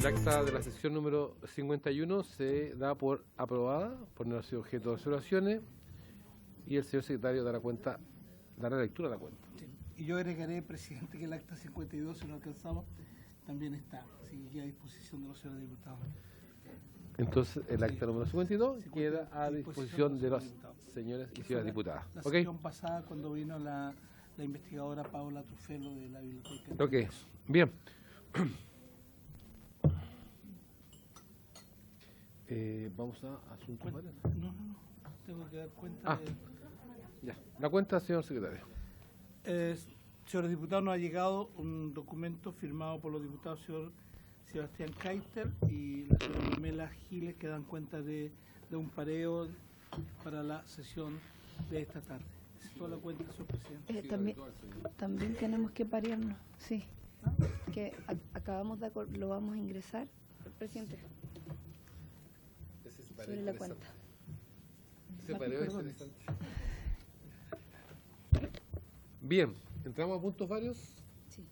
acta de la sesión número 51 se da por aprobada, por no ser objeto de observaciones, y el señor secretario dará lectura a la cuenta. Sí. Y yo agregaré, presidente, que el acta 52, si lo alcanzamos, también está, así que queda a disposición de los señores diputados. Entonces, el acta número 52 queda a disposición de los señores y señoras diputadas. La ¿Ok? sesión pasada, cuando vino la investigadora Paola Trufelo de la Biblioteca. Ok, bien. Vamos a asuntos varios. No, tengo que dar cuenta de... Ya, la cuenta, señor secretario. Señores diputados, nos ha llegado un documento firmado por los diputados señor Sebastián Kaiter y la señora Mela Giles, que dan cuenta de un pareo para la sesión de esta tarde. Esa es toda la cuenta, señor presidente. También tenemos que parearnos, sí. Que acabamos de lo vamos a ingresar, presidente, sobre la cuenta. Ese pareo es interesante. Bien, ¿entramos a puntos varios? Sí.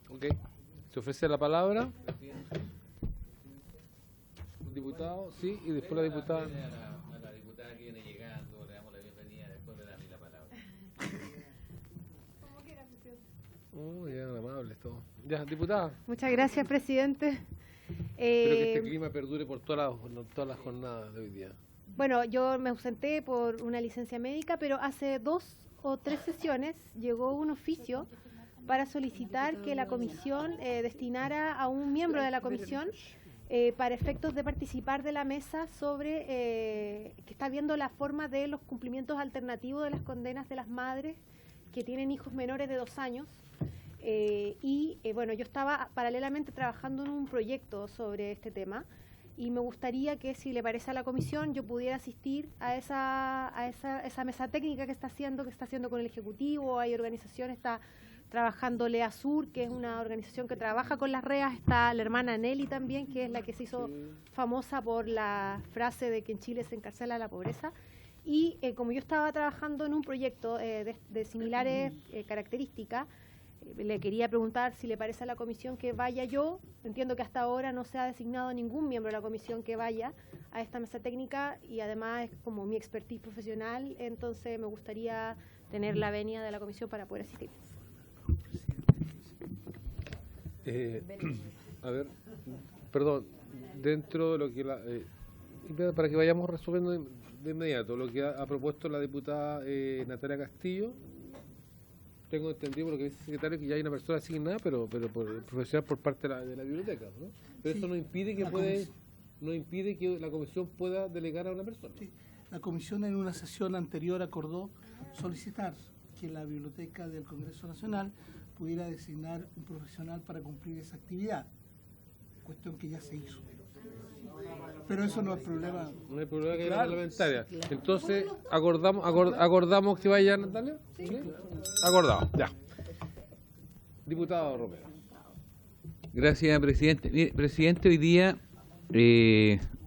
Ok. Se ofrece la palabra. Un diputado, sí, y después la diputada. A la diputada que viene llegando, le damos la bienvenida, después le damos la palabra. Como quiera, presidente. Oh, ya, amables todos. Ya, diputada. Muchas gracias, presidente. Espero que este clima perdure por todas las jornadas de hoy día. Bueno, yo me ausenté por una licencia médica, pero hace 2 o 3 sesiones llegó un oficio para solicitar que la comisión destinara a un miembro de la comisión para efectos de participar de la mesa sobre que está viendo la forma de los cumplimientos alternativos de las condenas de las madres que tienen hijos menores de 2 años. Bueno, yo estaba paralelamente trabajando en un proyecto sobre este tema y me gustaría que, si le parece a la comisión, yo pudiera asistir a esa mesa técnica que está haciendo con el Ejecutivo. Hay organizaciones, está trabajando Lea Sur, que es una organización que trabaja con las REAs, está la hermana Nelly también, que es la que se hizo famosa por la frase de que en Chile se encarcela la pobreza. Y como yo estaba trabajando en un proyecto de similares características, le quería preguntar si le parece a la comisión que vaya yo. Entiendo que hasta ahora no se ha designado ningún miembro de la comisión que vaya a esta mesa técnica y además es como mi expertise profesional, entonces me gustaría tener la venia de la comisión para poder asistir. A ver, perdón, dentro de lo que para que vayamos resolviendo de inmediato, lo que ha propuesto la diputada Natalia Castillo. Tengo entendido por lo que dice el secretario que ya hay una persona asignada, pero por profesional por parte de la biblioteca, ¿no? Pero sí, eso no impide que la comisión pueda delegar a una persona. Sí. La comisión en una sesión anterior acordó solicitar que la biblioteca del Congreso Nacional pudiera designar un profesional para cumplir esa actividad, cuestión que ya se hizo. Pero eso no es problema. No hay problema que haya parlamentaria. Entonces, ¿acordamos que vaya Natalia? Sí. Acordado, ya. Diputado Romero. Gracias, presidente. Mire, presidente, hoy día,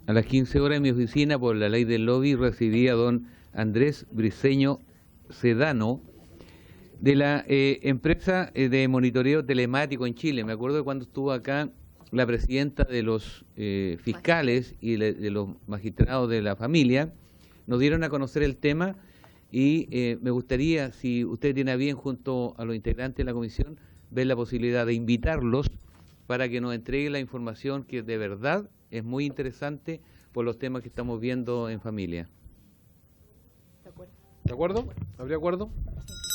a las 15 horas en mi oficina, por la ley del lobby, recibí a don Andrés Briceño Sedano, de la empresa de monitoreo telemático en Chile. Me acuerdo de cuando estuvo acá la presidenta de los fiscales y de los magistrados de la familia, nos dieron a conocer el tema y me gustaría, si usted tiene a bien, junto a los integrantes de la comisión, ver la posibilidad de invitarlos para que nos entreguen la información que de verdad es muy interesante por los temas que estamos viendo en familia. ¿De acuerdo? ¿Habría acuerdo?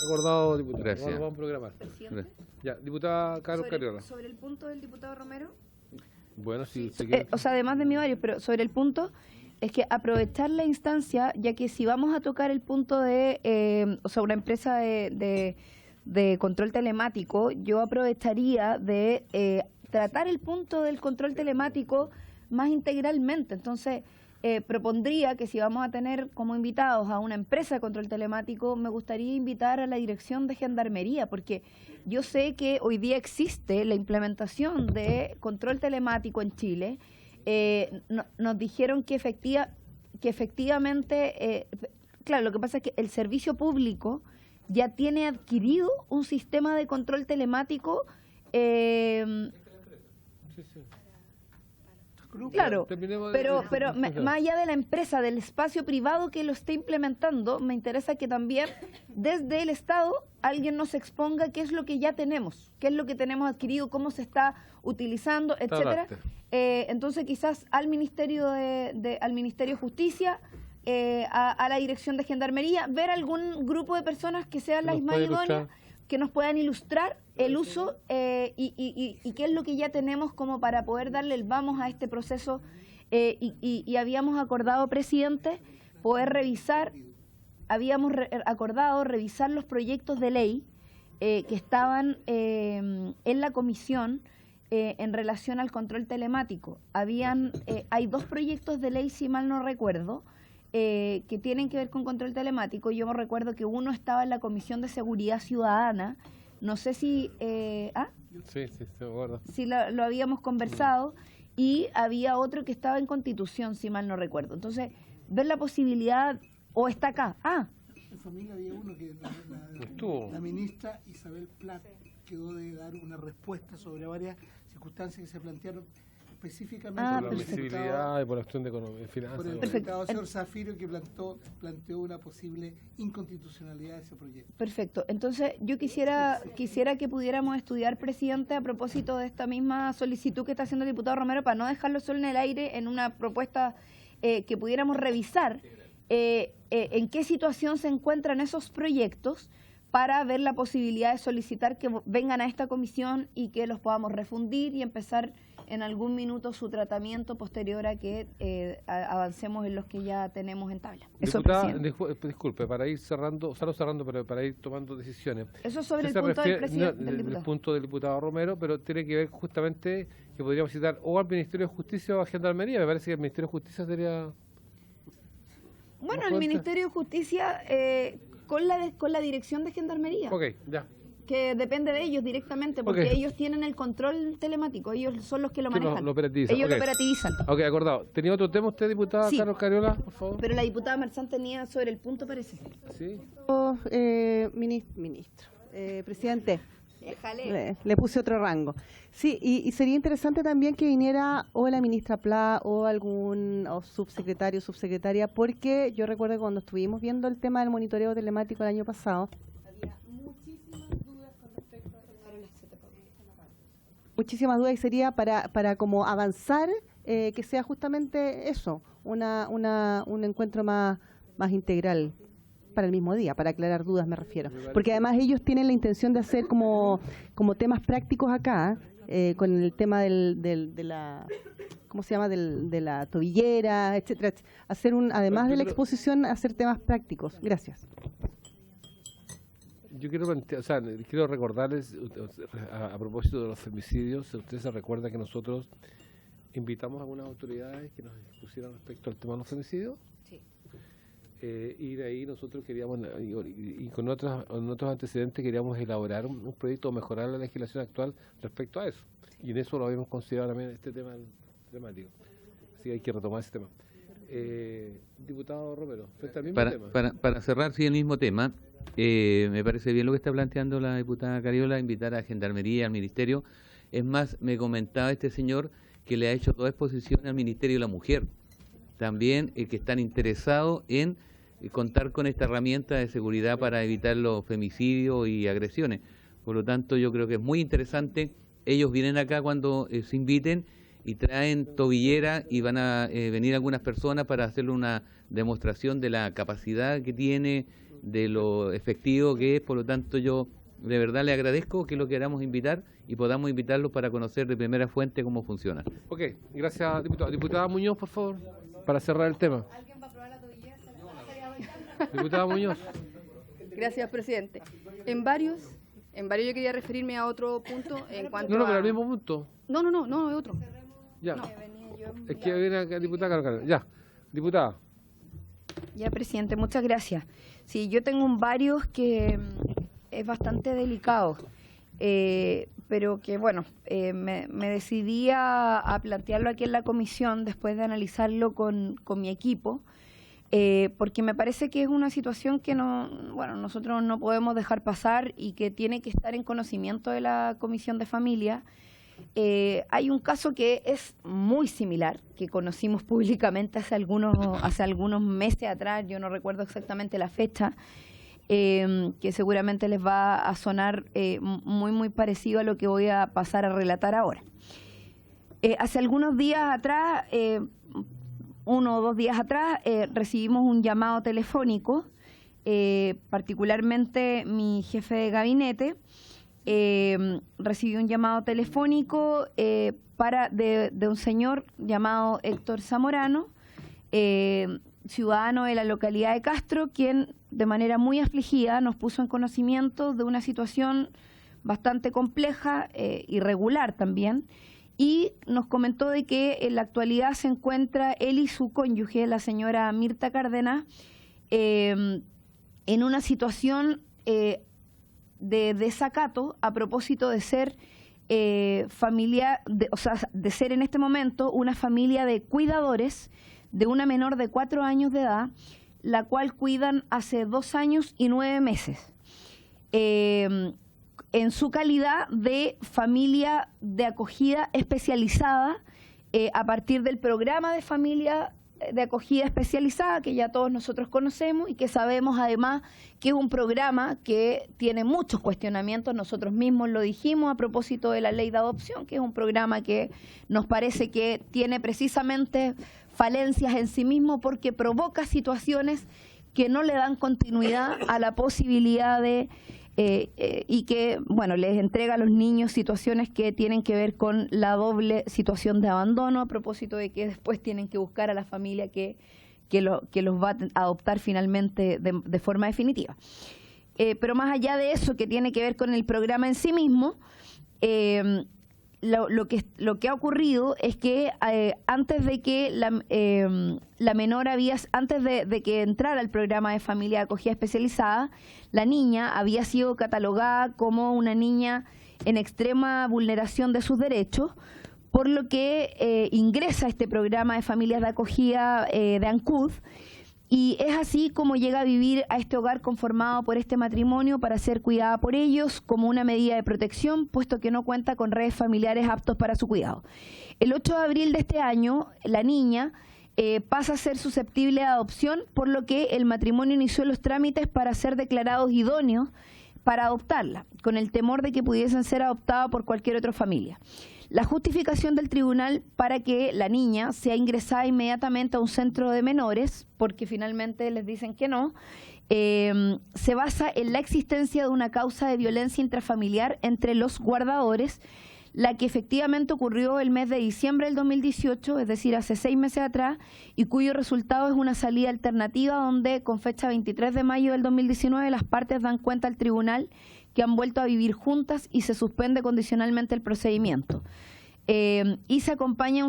Acordado, diputado. Gracias. Vamos a programar. Presidente, Ya, diputada Carlos Carriola. sobre el punto del diputado Romero. Bueno, si usted Sí, quiere. o sea, además de mi varios, pero sobre el punto, es que aprovechar la instancia, ya que si vamos a tocar el punto de, una empresa de control telemático, yo aprovecharía de tratar el punto del control telemático más integralmente. Entonces, propondría que si vamos a tener como invitados a una empresa de control telemático, me gustaría invitar a la Dirección de Gendarmería, porque yo sé que hoy día existe la implementación de control telemático en Chile. Nos dijeron que efectivamente, claro, lo que pasa es que el servicio público ya tiene adquirido un sistema de control telemático Claro, Terminemos pero de- más allá de la empresa, del espacio privado que lo esté implementando, me interesa que también desde el Estado alguien nos exponga qué es lo que ya tenemos, qué es lo que tenemos adquirido, cómo se está utilizando, etcétera. Hablaste. Entonces quizás al Ministerio al Ministerio de Justicia, a la Dirección de Gendarmería, ver algún grupo de personas que sean Que las nos más pueda idóneas, ilustrar. que nos puedan ilustrar el uso y qué es lo que ya tenemos como para poder darle el vamos a este proceso. Y habíamos acordado, presidente, poder revisar, acordado revisar los proyectos de ley que estaban en la comisión en relación al control telemático. Hay 2 proyectos de ley, si mal no recuerdo, que tienen que ver con control telemático. Yo me recuerdo que uno estaba en la Comisión de Seguridad Ciudadana, no sé si Sí, me acuerdo. si lo habíamos conversado, y había otro que estaba en Constitución, si mal no recuerdo. Entonces, ver la posibilidad, o está acá, En familia había uno que Estuvo. la ministra Isabel Plat quedó de dar una respuesta sobre varias circunstancias que se plantearon específicamente Ah, Por la por el perfecto. admisibilidad y por la cuestión de economía, finanzas. por el Perfecto. diputado señor Zafiro, que planteó una posible inconstitucionalidad de ese proyecto. perfecto. Entonces, yo quisiera que pudiéramos estudiar, presidente, a propósito de esta misma solicitud que está haciendo el diputado Romero, para no dejarlo solo en el aire, en una propuesta que pudiéramos revisar en qué situación se encuentran esos proyectos, para ver la posibilidad de solicitar que vengan a esta comisión y que los podamos refundir y empezar en algún minuto su tratamiento posterior a que avancemos en los que ya tenemos en tabla. Eso, Diputada, presidente. disculpe, para ir cerrando, pero para ir tomando decisiones. Eso es sobre Usted el se punto del refiere- presidente, no, del el diputado. punto del diputado Romero, pero tiene que ver justamente que podríamos citar o al Ministerio de Justicia o a Gendarmería. Me parece que el Ministerio de Justicia sería... Bueno, ¿nos el cuenta? Ministerio de Justicia con la dirección de Gendarmería, Ok, ya. que depende de ellos directamente, porque Ok. ellos tienen el control telemático, ellos son los que lo Que manejan. lo operativizan, Ellos lo ok. operativizan. Ok, acordado. ¿Tenía otro tema usted, diputada Sí. Carlos Cariola, por favor? Pero la diputada Marzán tenía sobre el punto, parece. Sí. Presidente, Déjale. le puse otro rango. Sí, y sería interesante también que viniera o la ministra Pla o algún subsecretario o subsecretaria, porque yo recuerdo que cuando estuvimos viendo el tema del monitoreo telemático el año pasado, muchísimas dudas, y sería para como avanzar, que sea justamente eso, un encuentro más integral para el mismo día, para aclarar dudas me refiero. Porque además ellos tienen la intención de hacer como temas prácticos acá, con el tema de la... ¿Cómo se llama? De la tobillera, etcétera. Hacer además de la exposición, hacer temas prácticos. Gracias. Yo quiero quiero recordarles, a propósito de los femicidios, usted se recuerda que nosotros invitamos a algunas autoridades que nos expusieran respecto al tema de los femicidios. Sí. Y de ahí nosotros queríamos, y con otros antecedentes, queríamos elaborar un proyecto o mejorar la legislación actual respecto a eso. Y en eso lo habíamos considerado también este tema temático. Así que hay que retomar ese tema. Diputado Romero, frente al mismo tema. Para cerrar, sí, el mismo tema, me parece bien lo que está planteando la diputada Cariola, invitar a Gendarmería, al Ministerio. Es más, me comentaba este señor que le ha hecho 2 exposiciones al Ministerio de la Mujer, también que están interesados en contar con esta herramienta de seguridad para evitar los femicidios y agresiones. Por lo tanto, yo creo que es muy interesante. Ellos vienen acá cuando se inviten y traen tobillera, y van a venir algunas personas para hacerle una demostración de la capacidad que tiene, de lo efectivo que es. Por lo tanto, yo de verdad le agradezco que lo queramos invitar y podamos invitarlos para conocer de primera fuente cómo funciona. Ok, gracias, diputado. Diputada Muñoz, por favor, para cerrar el tema. ¿Alguien va a probar la tobillera? Diputada Muñoz. Gracias, presidente. En varios yo quería referirme a otro punto en cuanto No, a... pero al mismo punto. No, es otro. Ya. Es que viene acá, diputada Carlos. Ya, diputada. Ya, presidente, muchas gracias. Sí, yo tengo varios que es bastante delicado, pero que, bueno, me decidí a plantearlo aquí en la comisión después de analizarlo con mi equipo, porque me parece que es una situación que nosotros no podemos dejar pasar y que tiene que estar en conocimiento de la Comisión de Familia, Hay un caso que es muy similar, que conocimos públicamente hace algunos meses atrás, yo no recuerdo exactamente la fecha, que seguramente les va a sonar muy parecido a lo que voy a pasar a relatar ahora. Hace algunos días atrás, 1 o 2 días atrás, recibimos un llamado telefónico, particularmente mi jefe de gabinete recibió un llamado telefónico de un señor llamado Héctor Zamorano, ciudadano de la localidad de Castro, quien de manera muy afligida nos puso en conocimiento de una situación bastante compleja, irregular también, y nos comentó de que en la actualidad se encuentra él y su cónyuge, la señora Mirta Cárdenas, en una situación de desacato a propósito de ser familia, de ser en este momento una familia de cuidadores de una menor de 4 años de edad, la cual cuidan hace 2 años y 9 meses. En su calidad de familia de acogida especializada a partir del programa de familia de acogida especializada que ya todos nosotros conocemos y que sabemos además que es un programa que tiene muchos cuestionamientos. Nosotros mismos lo dijimos a propósito de la ley de adopción, que es un programa que nos parece que tiene precisamente falencias en sí mismo porque provoca situaciones que no le dan continuidad a la posibilidad de y que, bueno, les entrega a los niños situaciones que tienen que ver con la doble situación de abandono, a propósito de que después tienen que buscar a la familia que los va a adoptar finalmente de forma definitiva. Pero más allá de eso, que tiene que ver con el programa en sí mismo, lo que ha ocurrido es que antes de que la menor antes de que entrara al programa de familia de acogida especializada, la niña había sido catalogada como una niña en extrema vulneración de sus derechos, por lo que ingresa a este programa de familias de acogida de ANCUD. Y es así como llega a vivir a este hogar conformado por este matrimonio para ser cuidada por ellos como una medida de protección, puesto que no cuenta con redes familiares aptos para su cuidado. El 8 de abril de este año, la niña pasa a ser susceptible de adopción, por lo que el matrimonio inició los trámites para ser declarados idóneos para adoptarla, con el temor de que pudiesen ser adoptadas por cualquier otra familia. La justificación del tribunal para que la niña sea ingresada inmediatamente a un centro de menores, porque finalmente les dicen que no, se basa en la existencia de una causa de violencia intrafamiliar entre los guardadores, la que efectivamente ocurrió el mes de diciembre del 2018, es decir, hace 6 meses atrás, y cuyo resultado es una salida alternativa donde, con fecha 23 de mayo del 2019, las partes dan cuenta al tribunal que han vuelto a vivir juntas y se suspende condicionalmente el procedimiento. Y se acompaña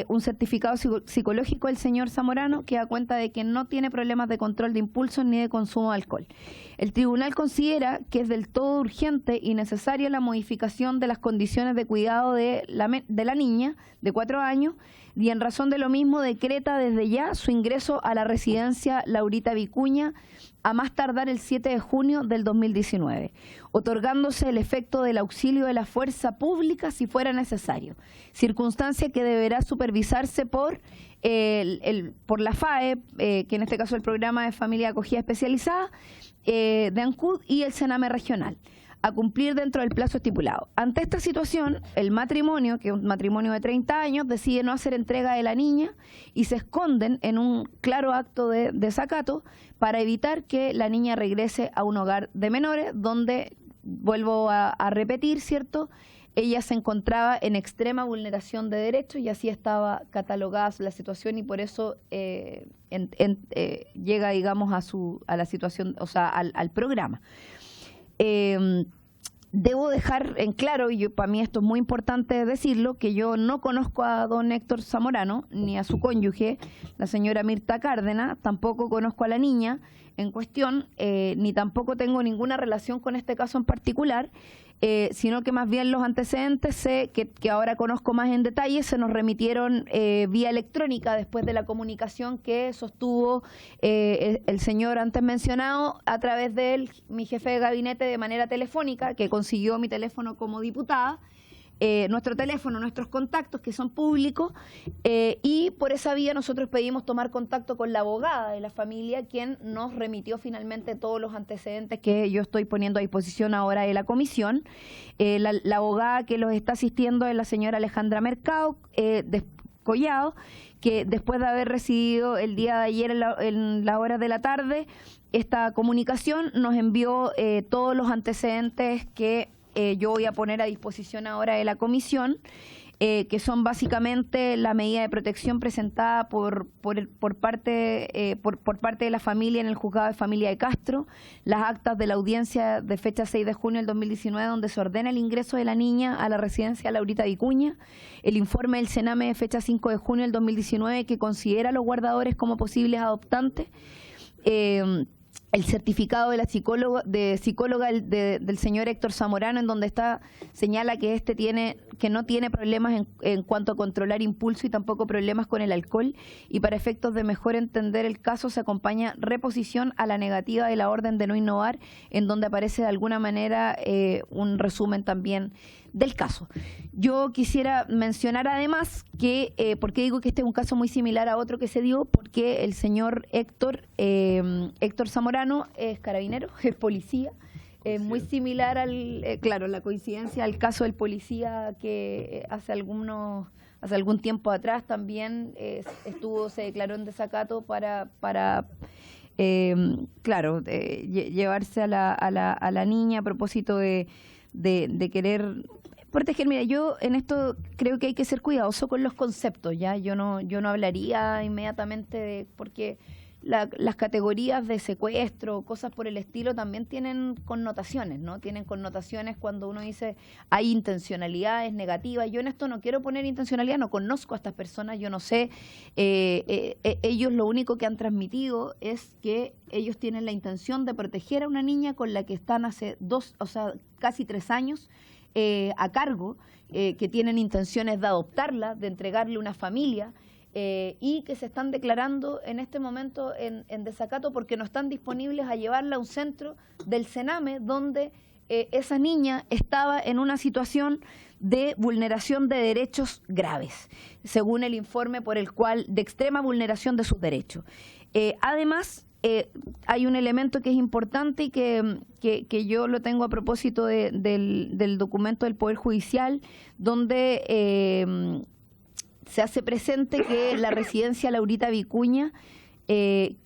un certificado psicológico del señor Zamorano que da cuenta de que no tiene problemas de control de impulsos ni de consumo de alcohol. El tribunal considera que es del todo urgente y necesaria la modificación de las condiciones de cuidado de la niña de 4 años y en razón de lo mismo decreta desde ya su ingreso a la residencia Laurita Vicuña a más tardar el 7 de junio del 2019, otorgándose el efecto del auxilio de la fuerza pública si fuera necesario, circunstancia que deberá supervisarse por la FAE, que en este caso el Programa de Familia de Acogida Especializada de ANCUD y el Sename Regional, a cumplir dentro del plazo estipulado. Ante esta situación, el matrimonio, que es un matrimonio de 30 años, decide no hacer entrega de la niña y se esconden en un claro acto de desacato para evitar que la niña regrese a un hogar de menores, donde, vuelvo a repetir, ¿cierto?, ella se encontraba en extrema vulneración de derechos y así estaba catalogada la situación y por eso llega, digamos, a la situación, o sea, al programa. Debo dejar en claro, y para mí esto es muy importante decirlo, que yo no conozco a don Héctor Zamorano, ni a su cónyuge, la señora Mirta Cárdenas, tampoco conozco a la niña en cuestión, ni tampoco tengo ninguna relación con este caso en particular, sino que más bien los antecedentes sé que ahora conozco más en detalle, se nos remitieron vía electrónica después de la comunicación que sostuvo el señor antes mencionado a través de mi jefe de gabinete de manera telefónica, que consiguió mi teléfono como diputada, nuestro teléfono, nuestros contactos que son públicos, y por esa vía nosotros pedimos tomar contacto con la abogada de la familia, quien nos remitió finalmente todos los antecedentes que yo estoy poniendo a disposición ahora de la comisión. La abogada que los está asistiendo es la señora Alejandra Mercado Collado, que después de haber recibido el día de ayer en las horas de la tarde esta comunicación, nos envió todos los antecedentes que yo voy a poner a disposición ahora de la comisión, que son básicamente la medida de protección presentada por parte de la familia en el juzgado de familia de Castro, las actas de la audiencia de fecha 6 de junio del 2019, donde se ordena el ingreso de la niña a la residencia Laurita Vicuña, el informe del Sename de fecha 5 de junio del 2019, que considera a los guardadores como posibles adoptantes, el certificado de la psicóloga del señor Héctor Zamorano, en donde señala que que no tiene problemas en cuanto a controlar impulso y tampoco problemas con el alcohol, y para efectos de mejor entender el caso se acompaña reposición a la negativa de la orden de no innovar, en donde aparece de alguna manera un resumen también del caso. Yo quisiera mencionar además que, ¿por qué digo que este es un caso muy similar a otro que se dio? Porque el señor Héctor Zamorano es carabinero, es policía, muy similar claro, la coincidencia al caso del policía que hace algún tiempo atrás también se declaró en desacato para llevarse a la niña a propósito de querer proteger. Mira, yo en esto creo que hay que ser cuidadoso con los conceptos, ¿ya? Yo no hablaría inmediatamente porque las categorías de secuestro, cosas por el estilo, también tienen connotaciones, ¿no? Tienen connotaciones cuando uno dice hay intencionalidades negativas. Yo en esto no quiero poner intencionalidad, no conozco a estas personas, yo no sé. Ellos lo único que han transmitido es que ellos tienen la intención de proteger a una niña con la que están hace casi 3 años a cargo, que tienen intenciones de adoptarla, de entregarle una familia, y que se están declarando en este momento en desacato porque no están disponibles a llevarla a un centro del Sename donde esa niña estaba en una situación de vulneración de derechos graves, según el informe de extrema vulneración de sus derechos. Además, hay un elemento que es importante y que yo lo tengo a propósito del documento del Poder Judicial, donde se hace presente que la residencia Laurita Vicuña, en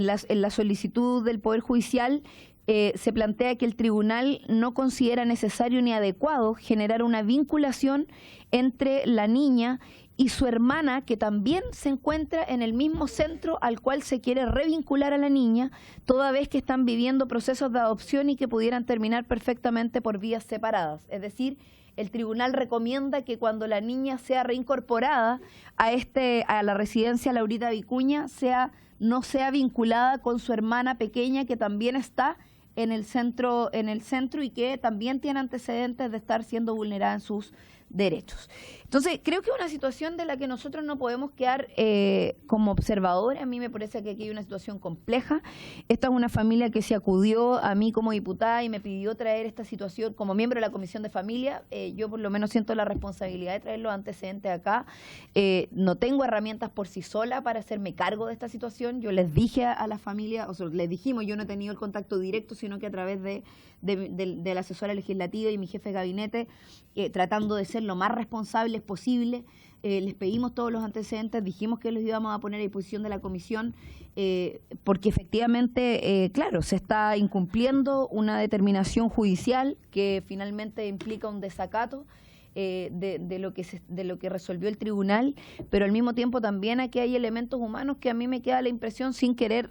la solicitud del Poder Judicial, se plantea que el tribunal no considera necesario ni adecuado generar una vinculación entre la niña y su hermana, que también se encuentra en el mismo centro al cual se quiere revincular a la niña, toda vez que están viviendo procesos de adopción y que pudieran terminar perfectamente por vías separadas. Es decir, el tribunal recomienda que cuando la niña sea reincorporada a la residencia Laurita Vicuña, no sea vinculada con su hermana pequeña, que también está en el centro y que también tiene antecedentes de estar siendo vulnerada en sus derechos. Entonces, creo que es una situación de la que nosotros no podemos quedar como observadores. A mí me parece que aquí hay una situación compleja. Esta es una familia que se acudió a mí como diputada y me pidió traer esta situación como miembro de la Comisión de Familia. Yo por lo menos siento la responsabilidad de traer los antecedentes acá. No tengo herramientas por sí sola para hacerme cargo de esta situación. Yo les dije a la familia, les dijimos, yo no he tenido el contacto directo, sino que a través de la asesora legislativa y mi jefe de gabinete, tratando de ser lo más responsables posible. Les pedimos todos los antecedentes, dijimos que los íbamos a poner a disposición de la comisión, porque efectivamente, claro, se está incumpliendo una determinación judicial que finalmente implica un desacato de lo que resolvió el tribunal, pero al mismo tiempo también aquí hay elementos humanos que a mí me queda la impresión, sin querer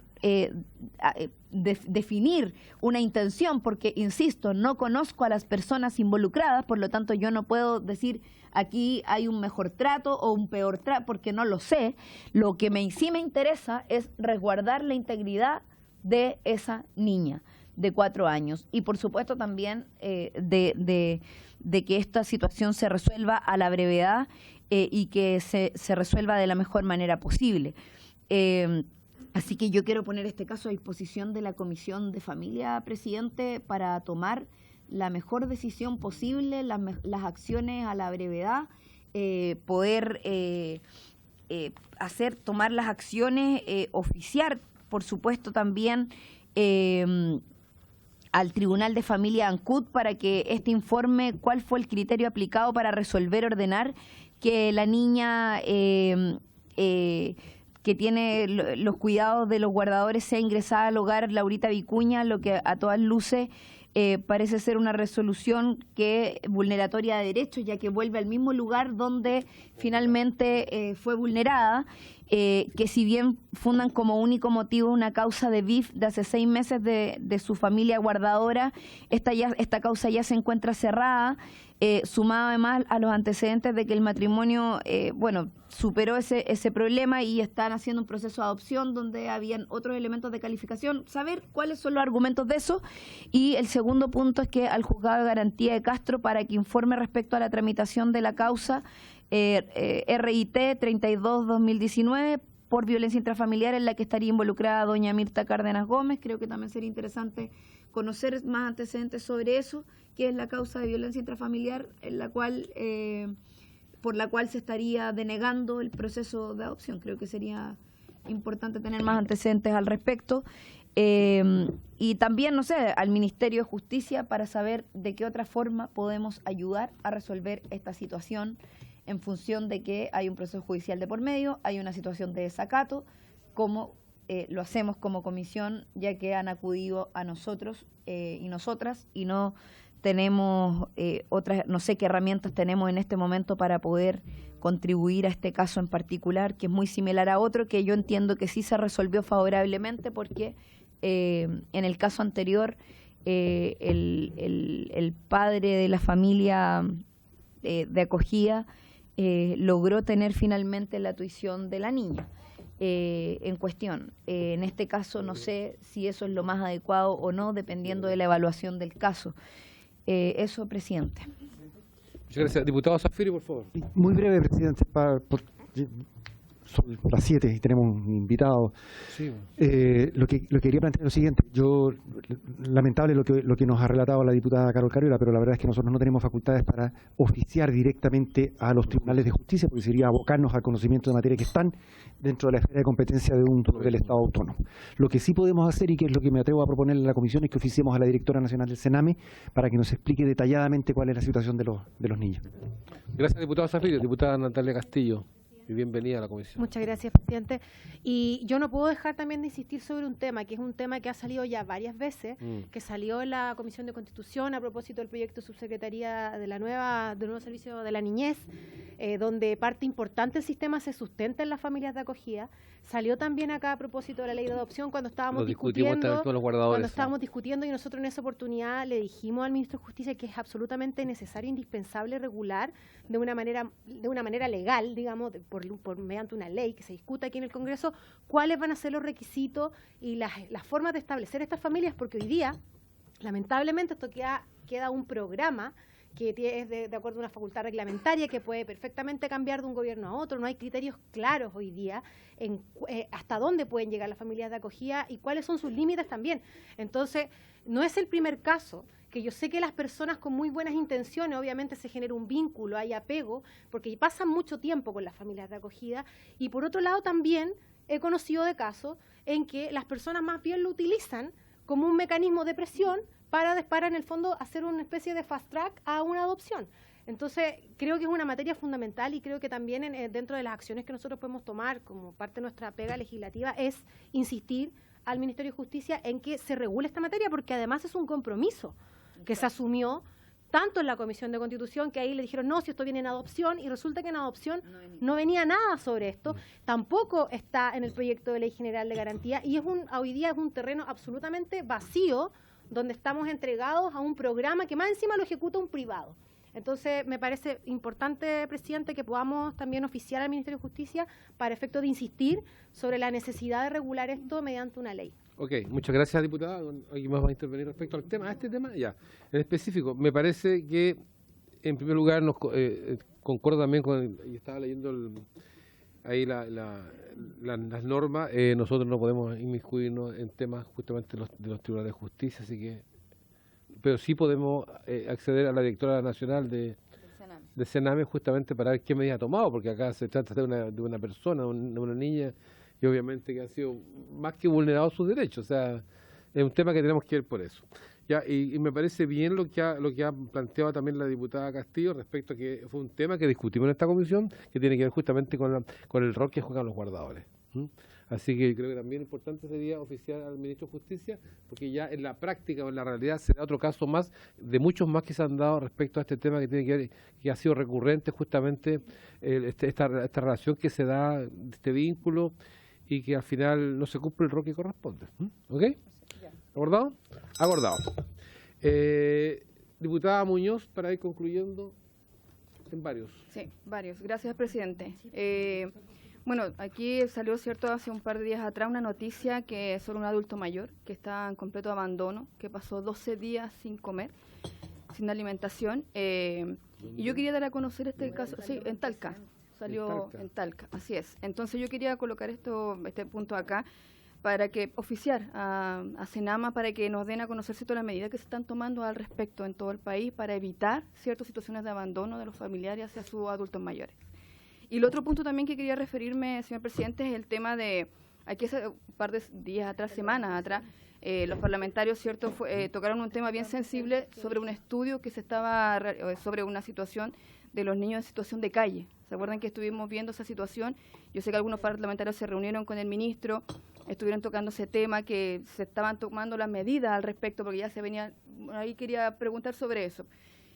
definir una intención, porque, insisto, no conozco a las personas involucradas, por lo tanto yo no puedo decir aquí hay un mejor trato o un peor trato, porque no lo sé. Lo que sí me interesa es resguardar la integridad de esa niña de 4 años y, por supuesto, también de que esta situación se resuelva a la brevedad y que se resuelva de la mejor manera posible. Así que yo quiero poner este caso a disposición de la Comisión de Familia, presidente, para tomar la mejor decisión posible, las acciones a la brevedad, poder tomar las acciones, oficiar, por supuesto, también al Tribunal de Familia ANCUT para que este informe cuál fue el criterio aplicado para resolver, ordenar que la niña que tiene los cuidados de los guardadores sea ingresada al hogar Laurita Vicuña, lo que a todas luces parece ser una resolución que vulneratoria de derechos, ya que vuelve al mismo lugar donde finalmente fue vulnerada, que si bien fundan como único motivo una causa de BIF de hace 6 meses de su familia guardadora, esta causa ya se encuentra cerrada, sumado además a los antecedentes de que el matrimonio, superó ese problema y están haciendo un proceso de adopción donde habían otros elementos de calificación, saber cuáles son los argumentos de eso. Y el segundo punto es que al Juzgado de Garantía de Castro para que informe respecto a la tramitación de la causa RIT 32-2019 por violencia intrafamiliar en la que estaría involucrada doña Mirta Cárdenas Gómez. Creo que también sería interesante conocer más antecedentes sobre eso, que es la causa de violencia intrafamiliar en la cual por la cual se estaría denegando el proceso de adopción. Creo que sería importante tener más antecedentes al respecto. Y también, no sé, al Ministerio de Justicia para saber de qué otra forma podemos ayudar a resolver esta situación en función de que hay un proceso judicial de por medio, hay una situación de desacato, como lo hacemos como comisión, ya que han acudido a nosotros y nosotras y no tenemos otras, no sé qué herramientas tenemos en este momento para poder contribuir a este caso en particular, que es muy similar a otro, que yo entiendo que sí se resolvió favorablemente porque en el caso anterior el padre de la familia de acogida logró tener finalmente la tuición de la niña en cuestión. En este caso no sé si eso es lo más adecuado o no, dependiendo de la evaluación del caso. Eso, presidente. Muchas gracias. Diputado Zafiri, por favor. Muy breve, presidente, son las 7 y tenemos un invitado. Sí. Lo que quería plantear es lo siguiente. Lamentable lo que nos ha relatado la diputada Carol Cariola, pero la verdad es que nosotros no tenemos facultades para oficiar directamente a los tribunales de justicia, porque sería abocarnos al conocimiento de materia que están dentro de la esfera de competencia del Estado autónomo. Lo que sí podemos hacer, y que es lo que me atrevo a proponer en la comisión, es que oficiemos a la directora nacional del Sename para que nos explique detalladamente cuál es la situación de los niños. Gracias, diputado Zafiri. Diputada Natalia Castillo. Y bienvenida a la comisión. Muchas gracias, presidente. Y yo no puedo dejar también de insistir sobre un tema, que es un tema que ha salido ya varias veces, que salió en la Comisión de Constitución a propósito del proyecto de subsecretaría del nuevo servicio de la niñez, donde parte importante del sistema se sustenta en las familias de acogida. Salió también acá a propósito de la ley de adopción cuando estábamos discutiendo y nosotros en esa oportunidad le dijimos al ministro de Justicia que es absolutamente necesario, indispensable regular de una manera legal, digamos, mediante una ley que se discuta aquí en el Congreso, cuáles van a ser los requisitos y las formas de establecer estas familias, porque hoy día, lamentablemente, esto queda un programa que es de acuerdo a una facultad reglamentaria que puede perfectamente cambiar de un gobierno a otro. No hay criterios claros hoy día en hasta dónde pueden llegar las familias de acogida y cuáles son sus límites también. Entonces, no es el primer caso, que yo sé que las personas con muy buenas intenciones, obviamente se genera un vínculo, hay apego, porque pasan mucho tiempo con las familias de acogida, y por otro lado también he conocido de casos en que las personas más bien lo utilizan como un mecanismo de presión para en el fondo hacer una especie de fast track a una adopción. Entonces, creo que es una materia fundamental y creo que también dentro de las acciones que nosotros podemos tomar como parte de nuestra pega legislativa es insistir al Ministerio de Justicia en que se regule esta materia, porque además es un compromiso que se asumió tanto en la Comisión de Constitución, que ahí le dijeron, no, si esto viene en adopción, y resulta que en adopción no venía nada sobre esto, tampoco está en el proyecto de Ley General de Garantía, y hoy día es un terreno absolutamente vacío, donde estamos entregados a un programa que más encima lo ejecuta un privado. Entonces, me parece importante, presidente, que podamos también oficiar al Ministerio de Justicia para efecto de insistir sobre la necesidad de regular esto mediante una ley. Ok, muchas gracias, diputada. ¿Alguien más va a intervenir respecto al tema? A este tema, ya. En específico, me parece que, en primer lugar, concuerdo también con, y estaba leyendo ahí las normas, nosotros no podemos inmiscuirnos en temas justamente de los tribunales de justicia, así que pero sí podemos acceder a la directora nacional de Sename justamente para ver qué medidas ha tomado, porque acá se trata de una persona, de una niña, y obviamente que ha sido más que vulnerado sus derechos. O sea, es un tema que tenemos que ver por eso. Ya, y me parece bien lo que ha planteado también la diputada Castillo respecto a que fue un tema que discutimos en esta comisión, que tiene que ver justamente con el rol que juegan los guardadores. Así que creo que también importante sería oficiar al ministro de Justicia, porque ya en la práctica o en la realidad será otro caso más de muchos más que se han dado respecto a este tema que tiene que ver, que ha sido recurrente justamente esta relación que se da, este vínculo, y que al final no se cumple el rol que corresponde. ¿Ok? ¿Acordado? Acordado. Diputada Muñoz, para ir concluyendo en varios. Sí, varios. Gracias, presidente. Bueno, aquí salió, cierto, hace un par de días atrás una noticia que es sobre un adulto mayor que está en completo abandono, que pasó 12 días sin comer, sin alimentación. Y yo quería dar a conocer este caso, sí, en Talca, salió en Talca, así es. Entonces yo quería colocar este punto acá para que oficiar a Senama para que nos den a conocer todas las medidas que se están tomando al respecto en todo el país para evitar ciertas situaciones de abandono de los familiares hacia sus adultos mayores. Y el otro punto también que quería referirme, señor presidente, es el tema de, aquí hace un par de días atrás, semanas atrás, los parlamentarios, cierto, tocaron un tema bien sensible sobre un estudio que se estaba, sobre una situación de los niños en situación de calle. ¿Se acuerdan que estuvimos viendo esa situación? Yo sé que algunos parlamentarios se reunieron con el ministro, estuvieron tocando ese tema, que se estaban tomando las medidas al respecto, porque ya se venía, ahí quería preguntar sobre eso.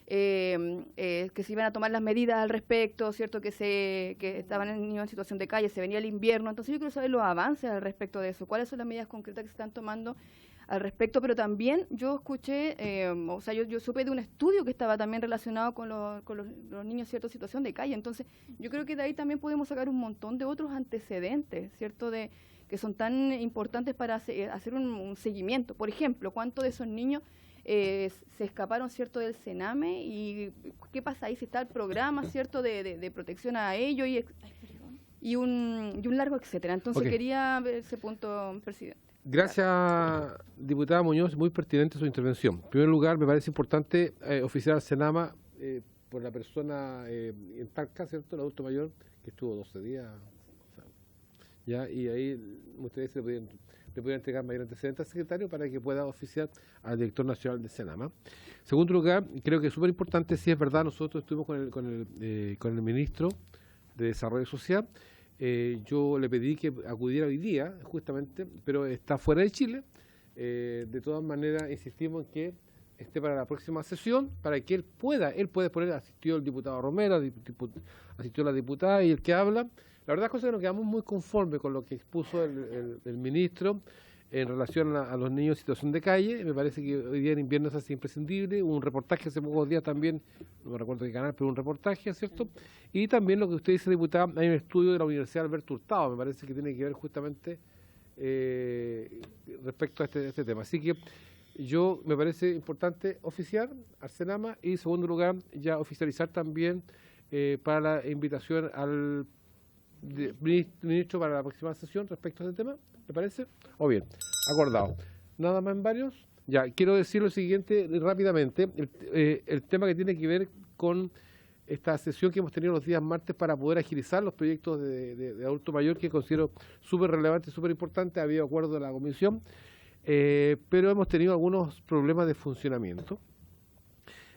Que se iban a tomar las medidas al respecto, cierto, que estaban en niños en situación de calle, se venía el invierno, entonces yo quiero saber los avances al respecto de eso, cuáles son las medidas concretas que se están tomando al respecto, pero también yo escuché, o sea, yo supe de un estudio que estaba también relacionado con los niños, cierto, en situación de calle, entonces yo creo que de ahí también podemos sacar un montón de otros antecedentes, cierto, que son tan importantes para hacer un seguimiento. Por ejemplo, ¿cuántos de esos niños se escaparon, cierto, del Sename? ¿Y qué pasa ahí? Si está el programa, cierto, de protección a ellos y un largo etcétera. Entonces quería ver ese punto, presidente. Gracias, diputada Muñoz, muy pertinente su intervención. En primer lugar, me parece importante oficiar al Senama por la persona en Talca, ¿cierto?, el adulto mayor, que estuvo 12 días. Ya, y ahí ustedes le podían entregar mayor antecedente al secretario para que pueda oficiar al director nacional de Senama. En segundo lugar, creo que es súper importante, si es verdad, nosotros estuvimos con el ministro de Desarrollo Social. Yo le pedí que acudiera hoy día, justamente, pero está fuera de Chile. De todas maneras, insistimos en que esté para la próxima sesión, para que él puede poner, asistió el diputado Romero, asistió la diputada y el que habla. La verdad es que nos quedamos muy conformes con lo que expuso el ministro en relación a los niños en situación de calle. Me parece que hoy día en invierno es así imprescindible. Hubo un reportaje hace pocos días también, no me recuerdo qué canal, pero un reportaje, ¿cierto? Y también lo que usted dice, diputada, hay un estudio de la Universidad Alberto Hurtado, me parece que tiene que ver justamente respecto a este tema. Así que me parece importante oficiar al Senama y, en segundo lugar, ya oficializar también para la invitación al ministro para la próxima sesión respecto a este tema, ¿me parece? O bien, acordado. Nada más en varios. Ya, quiero decir lo siguiente rápidamente, el tema que tiene que ver con esta sesión que hemos tenido los días martes para poder agilizar los proyectos de adulto mayor, que considero súper relevante y súper importante. Había acuerdo de la comisión, pero hemos tenido algunos problemas de funcionamiento.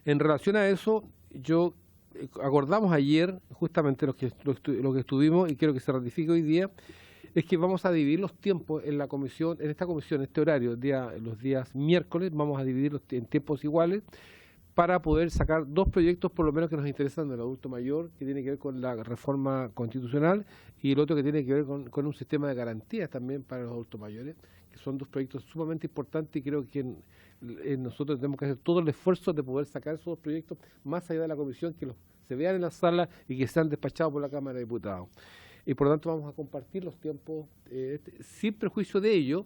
En relación a eso, acordamos ayer, justamente lo que estuvimos, y quiero que se ratifique hoy día, es que vamos a dividir los tiempos en esta comisión, este horario, los días miércoles, vamos a dividirlos en tiempos iguales para poder sacar dos proyectos por lo menos que nos interesan del adulto mayor, que tiene que ver con la reforma constitucional, y el otro que tiene que ver con un sistema de garantías también para los adultos mayores, que son dos proyectos sumamente importantes, y creo que nosotros tenemos que hacer todo el esfuerzo de poder sacar esos dos proyectos más allá de la comisión, que se vean en la sala y que sean despachados por la Cámara de Diputados. Y por lo tanto vamos a compartir los tiempos. Sin perjuicio de ello,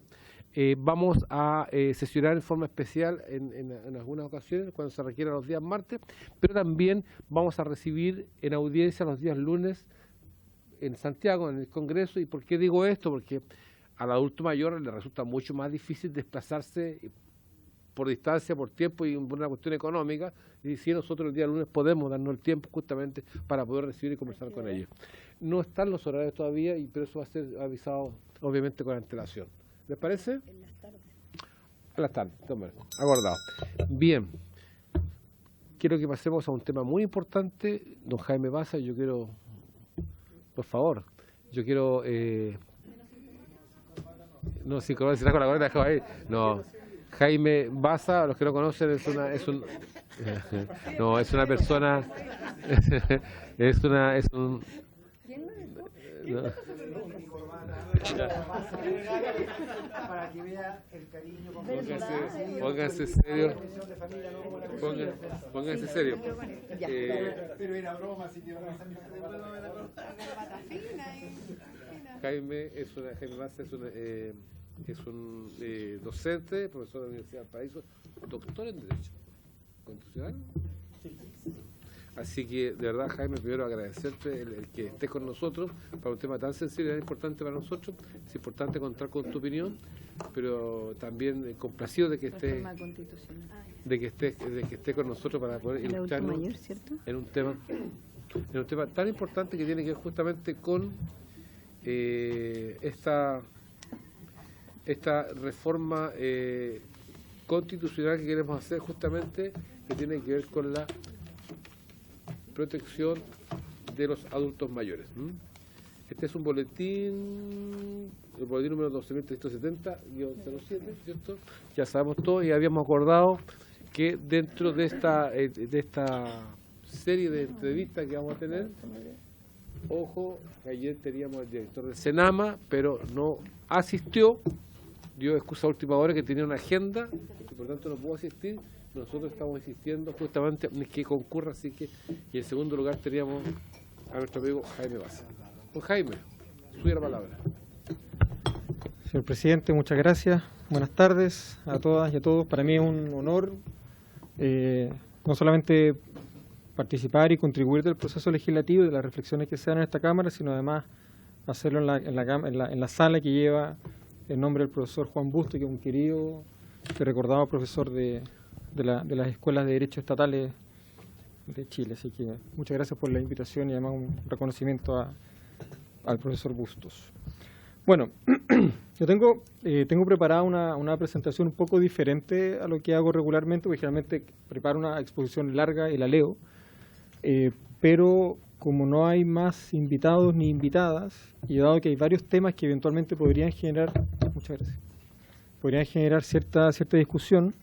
vamos a sesionar en forma especial en algunas ocasiones, cuando se requiera los días martes, pero también vamos a recibir en audiencia los días lunes en Santiago, en el Congreso. ¿Y por qué digo esto? Porque al adulto mayor le resulta mucho más difícil desplazarse por distancia, por tiempo y por una cuestión económica, y si nosotros el día lunes podemos darnos el tiempo justamente para poder recibir y conversar con ellos. No están los horarios todavía, pero eso va a ser avisado obviamente con antelación. ¿Les parece? En las tardes. En las tardes, acordado. Bien, quiero que pasemos a un tema muy importante. Don Jaime Baza, yo quiero, por favor, yo quiero... no, si con la corona, no. Jaime Baza, los que no conocen, es una persona, es un... No. Para que vea el cariño. Pónganse serio. Pónganse serio. Pero era broma, así que Jaime Baza es un docente, profesor de la Universidad del Paraíso, doctor en Derecho Constitucional. Así que, de verdad, Jaime, primero agradecerte el que estés con nosotros para un tema tan sensible y tan importante para nosotros. Es importante contar con tu opinión, pero también complacido de que estés con nosotros para poder ilustrarnos en un tema tan importante que tiene que ver justamente con esta reforma constitucional que queremos hacer, justamente que tiene que ver con la protección de los adultos mayores. Este es un boletín, el boletín número 12.370-07, ¿cierto? Ya sabemos todo y habíamos acordado que dentro de esta serie de entrevistas que vamos a tener, ojo, ayer teníamos al director del Senama, pero no asistió, dio excusa a última hora que tenía una agenda y por tanto no pudo asistir. Nosotros estamos insistiendo justamente en que concurra, así que, y en segundo lugar teníamos a nuestro amigo Jaime Baza. Don Jaime, suya la palabra. Señor presidente, muchas gracias. Buenas tardes a todas y a todos. Para mí es un honor no solamente participar y contribuir del proceso legislativo y de las reflexiones que se dan en esta Cámara, sino además hacerlo en la sala que lleva el nombre del profesor Juan Busto, que es un querido y recordado profesor de las escuelas de Derecho Estatales de Chile. Así que muchas gracias por la invitación y además un reconocimiento al profesor Bustos. Bueno, yo tengo preparada una presentación un poco diferente a lo que hago regularmente, porque generalmente preparo una exposición larga y la leo, pero como no hay más invitados ni invitadas, y dado que hay varios temas que eventualmente podrían generar, cierta discusión,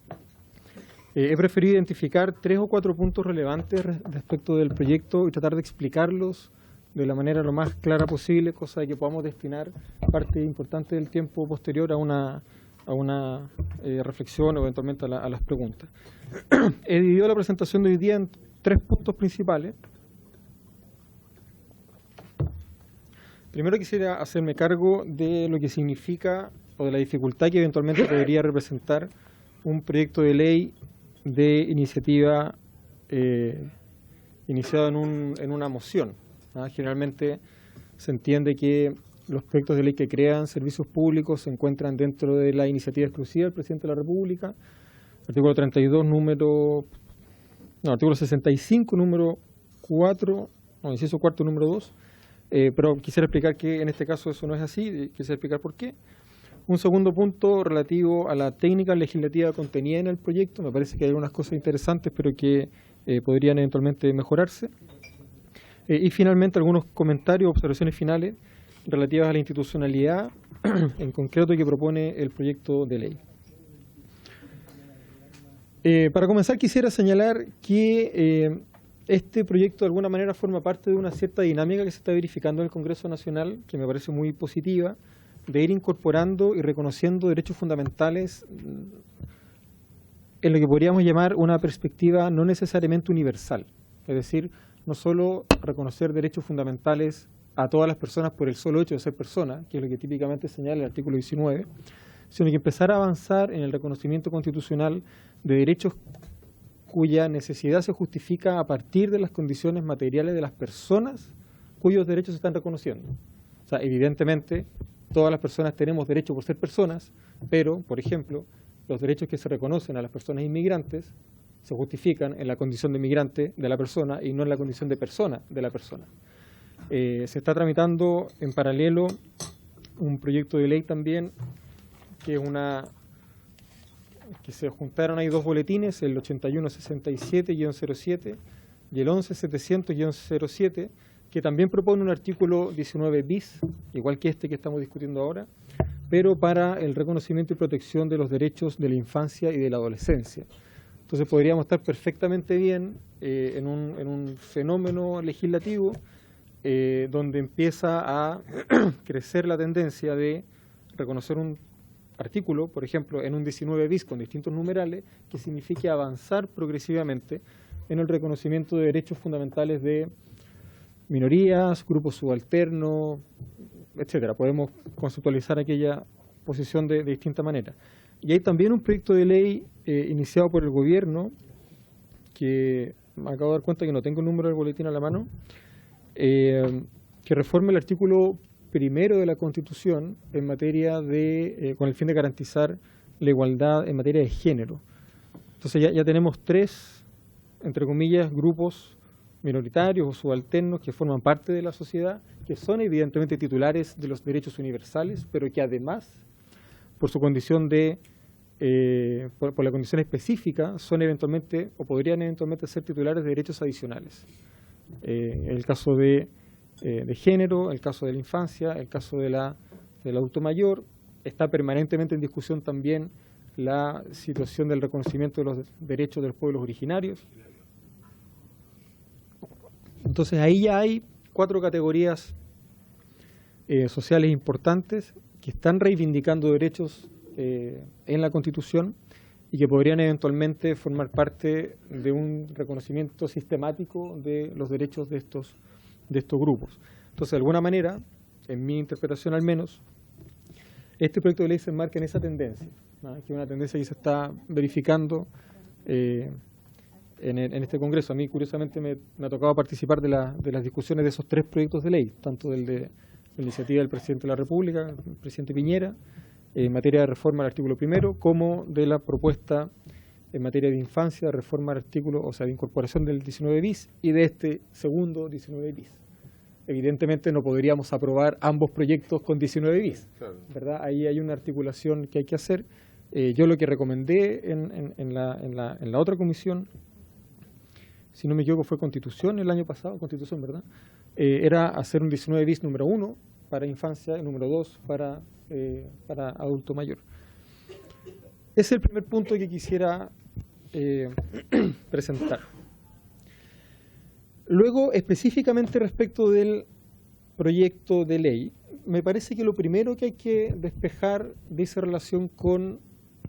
he preferido identificar 3 o 4 puntos relevantes respecto del proyecto y tratar de explicarlos de la manera lo más clara posible, cosa de que podamos destinar parte importante del tiempo posterior a una reflexión o eventualmente a las preguntas. He dividido la presentación de hoy día en 3 puntos principales. Primero quisiera hacerme cargo de lo que significa o de la dificultad que eventualmente podría representar un proyecto de ley de iniciativa iniciado en una moción. Generalmente se entiende que los proyectos de ley que crean servicios públicos se encuentran dentro de la iniciativa exclusiva del Presidente de la República, artículo 32, artículo 65, número 4, inciso cuarto, número 2, pero quisiera explicar que en este caso eso no es así, quisiera explicar por qué. Un segundo punto relativo a la técnica legislativa contenida en el proyecto. Me parece que hay algunas cosas interesantes, pero que podrían eventualmente mejorarse. Y finalmente algunos comentarios o observaciones finales relativas a la institucionalidad en concreto que propone el proyecto de ley. Para comenzar quisiera señalar que este proyecto de alguna manera forma parte de una cierta dinámica que se está verificando en el Congreso Nacional, que me parece muy positiva, de ir incorporando y reconociendo derechos fundamentales en lo que podríamos llamar una perspectiva no necesariamente universal. Es decir, no solo reconocer derechos fundamentales a todas las personas por el solo hecho de ser personas, que es lo que típicamente señala el artículo 19, sino que empezar a avanzar en el reconocimiento constitucional de derechos cuya necesidad se justifica a partir de las condiciones materiales de las personas cuyos derechos se están reconociendo. O sea, evidentemente, todas las personas tenemos derecho por ser personas, pero, por ejemplo, los derechos que se reconocen a las personas inmigrantes se justifican en la condición de migrante de la persona y no en la condición de persona de la persona. Se está tramitando en paralelo un proyecto de ley también, que es que se juntaron ahí dos boletines, el 8167-07 y el 11700-07, que también propone un artículo 19 bis, igual que este que estamos discutiendo ahora, pero para el reconocimiento y protección de los derechos de la infancia y de la adolescencia. Entonces podríamos estar perfectamente bien en un fenómeno legislativo donde empieza a crecer la tendencia de reconocer un artículo, por ejemplo, en un 19 bis con distintos numerales, que signifique avanzar progresivamente en el reconocimiento de derechos fundamentales de minorías, grupos subalternos, etcétera. Podemos conceptualizar aquella posición de distinta manera. Y hay también un proyecto de ley iniciado por el gobierno, que me acabo de dar cuenta que no tengo el número del boletín a la mano, que reforme el artículo primero de la Constitución en materia de, con el fin de garantizar la igualdad en materia de género. Entonces ya tenemos tres, entre comillas, grupos minoritarios o subalternos que forman parte de la sociedad, que son evidentemente titulares de los derechos universales, pero que además, por su condición de, por la condición específica, son eventualmente o podrían eventualmente ser titulares de derechos adicionales. El caso de género, el caso de la infancia, el caso del adulto mayor. Está permanentemente en discusión también la situación del reconocimiento de los derechos de los pueblos originarios. Entonces ahí ya hay cuatro categorías sociales importantes que están reivindicando derechos en la Constitución y que podrían eventualmente formar parte de un reconocimiento sistemático de los derechos de estos grupos. Entonces, de alguna manera, en mi interpretación al menos, este proyecto de ley se enmarca en esa tendencia, ¿no? Que es una tendencia que se está verificando en este Congreso. A mí, curiosamente, me ha tocado participar de las discusiones de esos tres proyectos de ley, tanto del de la iniciativa del Presidente de la República, el Presidente Piñera, en materia de reforma al artículo primero, como de la propuesta en materia de infancia, de reforma al artículo, o sea, de incorporación del 19 bis y de este segundo 19 bis. Evidentemente no podríamos aprobar ambos proyectos con 19 bis, ¿verdad? Ahí hay una articulación que hay que hacer. Yo lo que recomendé en la otra comisión, si no me equivoco fue Constitución el año pasado, Constitución, ¿verdad? Era hacer un 19 bis número 1 para infancia y número 2 para adulto mayor. Ese es el primer punto que quisiera presentar. Luego, específicamente respecto del proyecto de ley, me parece que lo primero que hay que despejar dice relación con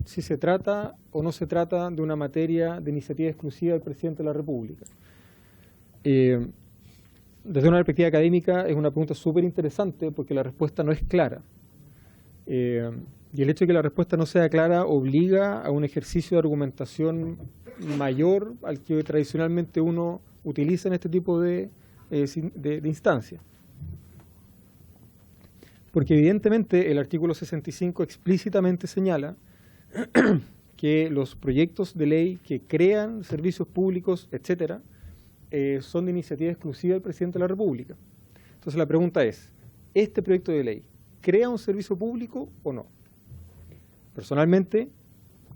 si se trata o no se trata de una materia de iniciativa exclusiva del Presidente de la República. Desde una perspectiva académica es una pregunta súper interesante porque la respuesta no es clara. Y el hecho de que la respuesta no sea clara obliga a un ejercicio de argumentación mayor al que tradicionalmente uno utiliza en este tipo de instancias. Porque evidentemente el artículo 65 explícitamente señala que los proyectos de ley que crean servicios públicos, etcétera, son de iniciativa exclusiva del Presidente de la República. Entonces la pregunta es, ¿este proyecto de ley crea un servicio público o no? Personalmente,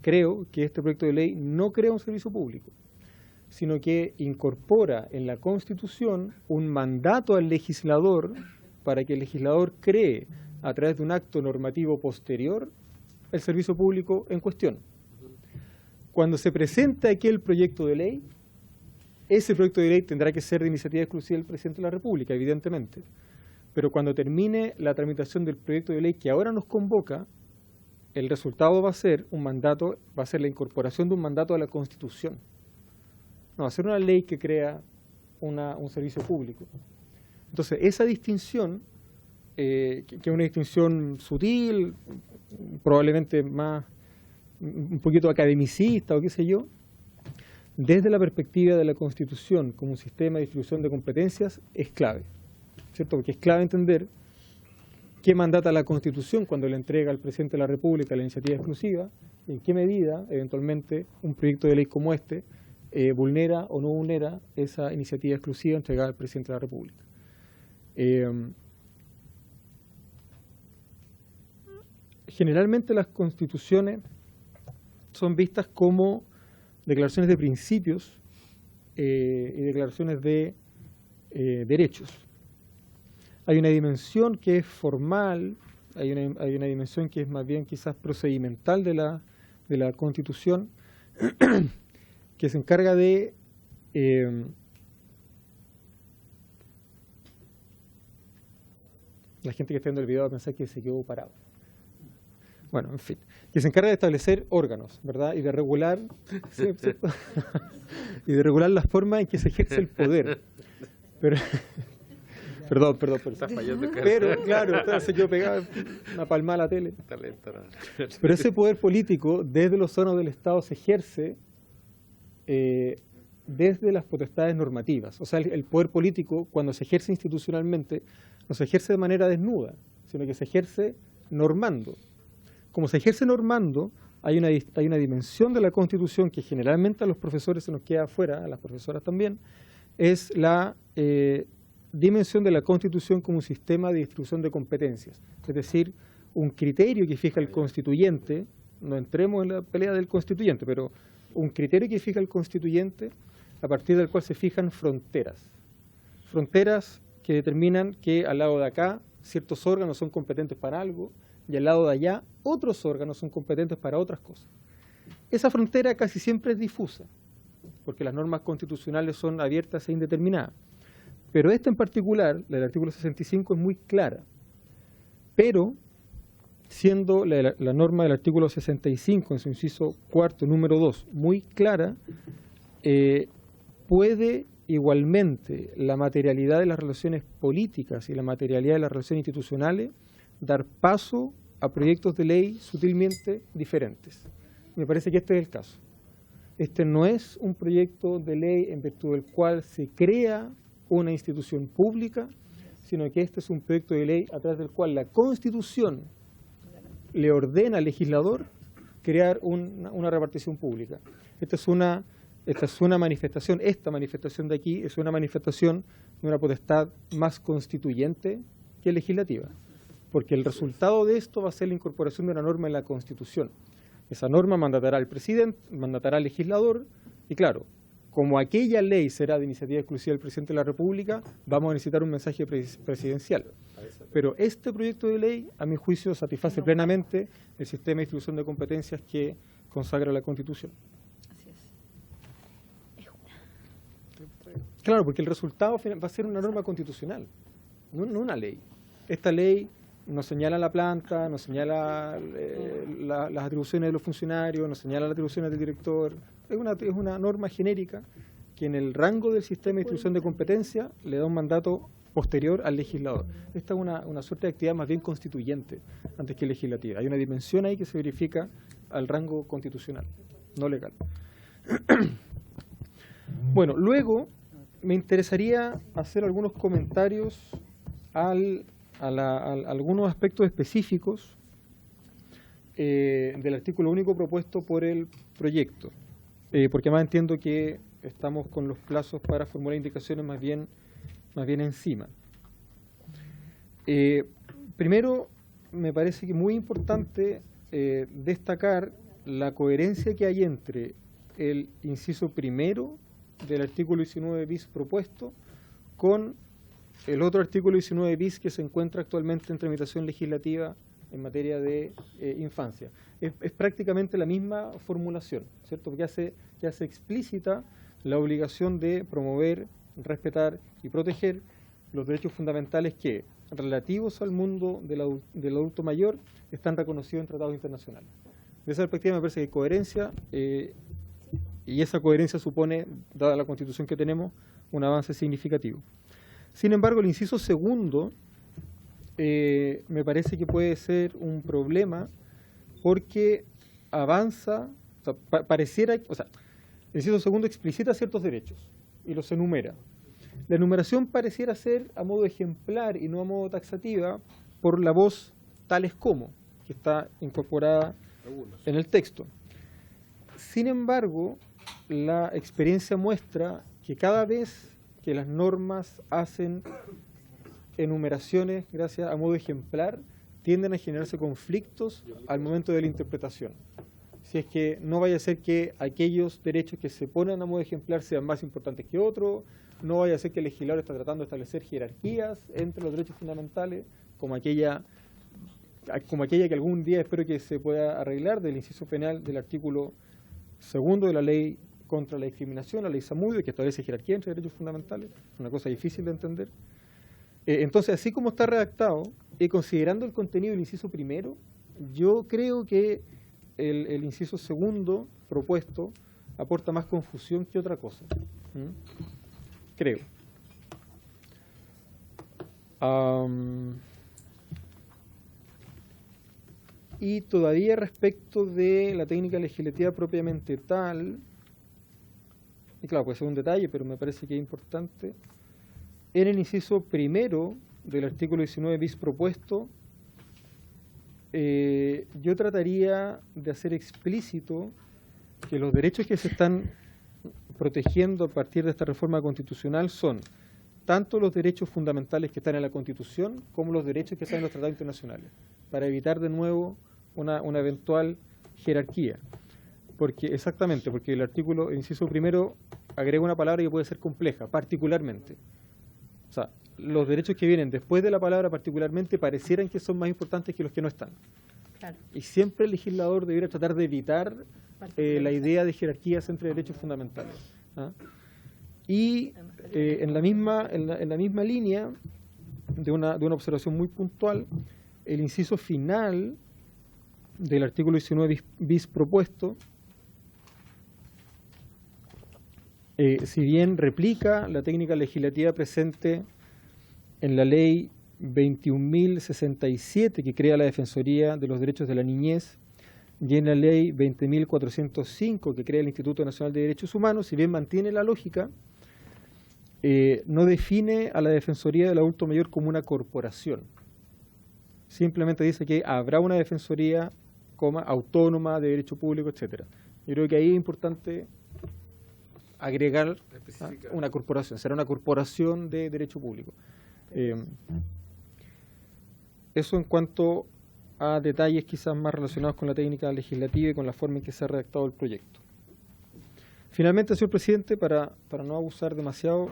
creo que este proyecto de ley no crea un servicio público, sino que incorpora en la Constitución un mandato al legislador para que el legislador cree, a través de un acto normativo posterior, el servicio público en cuestión. Cuando se presenta aquel proyecto de ley, ese proyecto de ley tendrá que ser de iniciativa exclusiva del Presidente de la República, evidentemente. Pero cuando termine la tramitación del proyecto de ley que ahora nos convoca, el resultado va a ser un mandato, va a ser la incorporación de un mandato a la Constitución. No va a ser una ley que crea un servicio público. Entonces, esa distinción, que es una distinción sutil, probablemente más un poquito academicista o qué sé yo, desde la perspectiva de la Constitución como un sistema de distribución de competencias, es clave, ¿cierto? Porque es clave entender qué mandata la Constitución cuando le entrega al presidente de la República la iniciativa exclusiva, y en qué medida, eventualmente, un proyecto de ley como este vulnera o no vulnera esa iniciativa exclusiva entregada al presidente de la República. Generalmente las constituciones son vistas como declaraciones de principios y declaraciones de derechos. Hay una dimensión que es formal, hay una dimensión que es más bien quizás procedimental de la Constitución, que se encarga de la gente que está viendo el video va a pensar que se quedó parado. Bueno, en fin, que se encarga de establecer órganos, ¿verdad? Y de regular, y de regular la forma en que se ejerce el poder. Pero, perdón. Pero, claro, entonces yo pegaba una palmada a la tele. Pero ese poder político, desde los órganos del Estado, se ejerce desde las potestades normativas. O sea, el poder político, cuando se ejerce institucionalmente, no se ejerce de manera desnuda, sino que se ejerce normando. Como se ejerce normando, hay una dimensión de la Constitución que generalmente a los profesores se nos queda afuera, a las profesoras también, es la dimensión de la Constitución como un sistema de distribución de competencias. Es decir, un criterio que fija el constituyente, no entremos en la pelea del constituyente, pero un criterio que fija el constituyente a partir del cual se fijan fronteras. Fronteras que determinan que al lado de acá ciertos órganos son competentes para algo, y al lado de allá otros órganos son competentes para otras cosas. Esa frontera casi siempre es difusa, porque las normas constitucionales son abiertas e indeterminadas. Pero esta en particular, la del artículo 65, es muy clara. Pero, siendo la norma del artículo 65, en su inciso cuarto, número 2, muy clara, puede igualmente la materialidad de las relaciones políticas y la materialidad de las relaciones institucionales dar paso a proyectos de ley sutilmente diferentes. Me parece que este es el caso. Este no es un proyecto de ley en virtud del cual se crea una institución pública, sino que este es un proyecto de ley a través del cual la Constitución le ordena al legislador crear una repartición pública. Esta es una manifestación, esta manifestación de aquí es una manifestación de una potestad más constituyente que legislativa, porque el resultado de esto va a ser la incorporación de una norma en la Constitución. Esa norma mandatará al presidente, mandatará al legislador, y claro, como aquella ley será de iniciativa exclusiva del presidente de la República, vamos a necesitar un mensaje presidencial. Pero este proyecto de ley, a mi juicio, satisface plenamente el sistema de distribución de competencias que consagra la Constitución. Así es. Claro, porque el resultado va a ser una norma constitucional, no una ley. Esta ley no señala la planta, no señala las atribuciones de los funcionarios, no señala las atribuciones del director. Es una norma genérica que en el rango del sistema de distribución de competencia le da un mandato posterior al legislador. Esta es una suerte de actividad más bien constituyente antes que legislativa. Hay una dimensión ahí que se verifica al rango constitucional, no legal. Bueno, luego me interesaría hacer algunos comentarios a algunos aspectos específicos del artículo único propuesto por el proyecto, porque además entiendo que estamos con los plazos para formular indicaciones más bien encima. Primero, me parece que es muy importante destacar la coherencia que hay entre el inciso primero del artículo 19 bis propuesto con el otro artículo 19 bis que se encuentra actualmente en tramitación legislativa en materia de infancia. Es prácticamente la misma formulación, ¿cierto? Porque hace explícita la obligación de promover, respetar y proteger los derechos fundamentales que, relativos al mundo del adulto mayor, están reconocidos en tratados internacionales. De esa perspectiva me parece que hay coherencia, y esa coherencia supone, dada la Constitución que tenemos, un avance significativo. Sin embargo, el inciso segundo me parece que puede ser un problema porque avanza, el inciso segundo explicita ciertos derechos y los enumera. La enumeración pareciera ser a modo ejemplar y no a modo taxativa, por la voz tales como, que está incorporada en el texto. Sin embargo, la experiencia muestra que cada vez que las normas hacen enumeraciones, gracias a modo ejemplar, tienden a generarse conflictos al momento de la interpretación. Si es que no vaya a ser que aquellos derechos que se ponen a modo ejemplar sean más importantes que otros, no vaya a ser que el legislador está tratando de establecer jerarquías entre los derechos fundamentales, como aquella que algún día espero que se pueda arreglar del inciso penal del artículo 2 de la ley contra la discriminación, la ley Zamudio, que establece jerarquía entre derechos fundamentales, una cosa difícil de entender. Entonces, así como está redactado, y considerando el contenido del inciso primero, yo creo que el inciso segundo propuesto aporta más confusión que otra cosa. Creo. Y todavía respecto de la técnica legislativa propiamente tal, y claro, puede ser un detalle, pero me parece que es importante, en el inciso primero del artículo 19 bis propuesto, yo trataría de hacer explícito que los derechos que se están protegiendo a partir de esta reforma constitucional son tanto los derechos fundamentales que están en la Constitución como los derechos que están en los tratados internacionales, para evitar de nuevo una eventual jerarquía. Porque el artículo, el inciso primero, agrega una palabra que puede ser compleja, particularmente. O sea, los derechos que vienen después de la palabra particularmente parecieran que son más importantes que los que no están. Claro. Y siempre el legislador debiera tratar de evitar la idea de jerarquías entre derechos fundamentales. ¿Ah? Y en la misma línea de una observación muy puntual, el inciso final del artículo 19 bis propuesto, si bien replica la técnica legislativa presente en la ley 21.067 que crea la Defensoría de los Derechos de la Niñez y en la ley 20.405 que crea el Instituto Nacional de Derechos Humanos, si bien mantiene la lógica, no define a la Defensoría del Adulto Mayor como una corporación. Simplemente dice que habrá una Defensoría autónoma de derecho público, etcétera. Yo creo que ahí es importante agregar una corporación, será una corporación de derecho público. Eso en cuanto a detalles quizás más relacionados con la técnica legislativa y con la forma en que se ha redactado el proyecto. Finalmente, señor presidente, para no abusar demasiado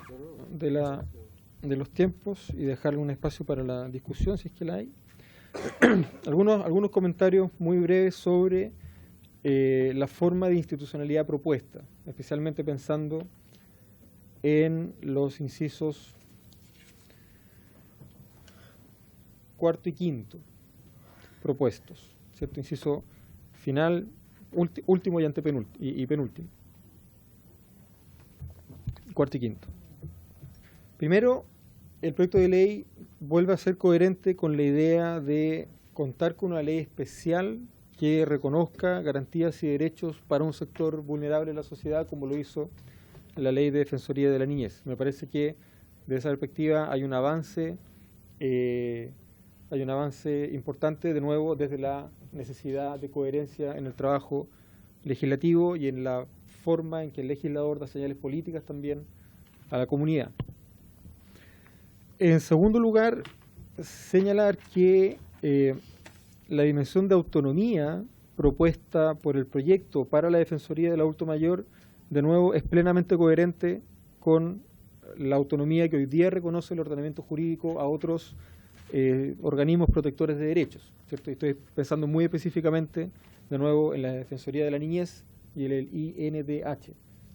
de los tiempos y dejarle un espacio para la discusión, si es que la hay, algunos comentarios muy breves sobre la forma de institucionalidad propuesta, especialmente pensando en los incisos cuarto y quinto propuestos, ¿cierto? Inciso final, último y y penúltimo. Cuarto y quinto. Primero, el proyecto de ley vuelve a ser coherente con la idea de contar con una ley especial que reconozca garantías y derechos para un sector vulnerable de la sociedad, como lo hizo la Ley de Defensoría de la Niñez. Me parece que de esa perspectiva hay un avance importante, de nuevo, desde la necesidad de coherencia en el trabajo legislativo y en la forma en que el legislador da señales políticas también a la comunidad. En segundo lugar, señalar que la dimensión de autonomía propuesta por el proyecto para la Defensoría del Adulto Mayor, de nuevo, es plenamente coherente con la autonomía que hoy día reconoce el ordenamiento jurídico a otros organismos protectores de derechos, ¿cierto? Estoy pensando muy específicamente, de nuevo, en la Defensoría de la Niñez y el INDH.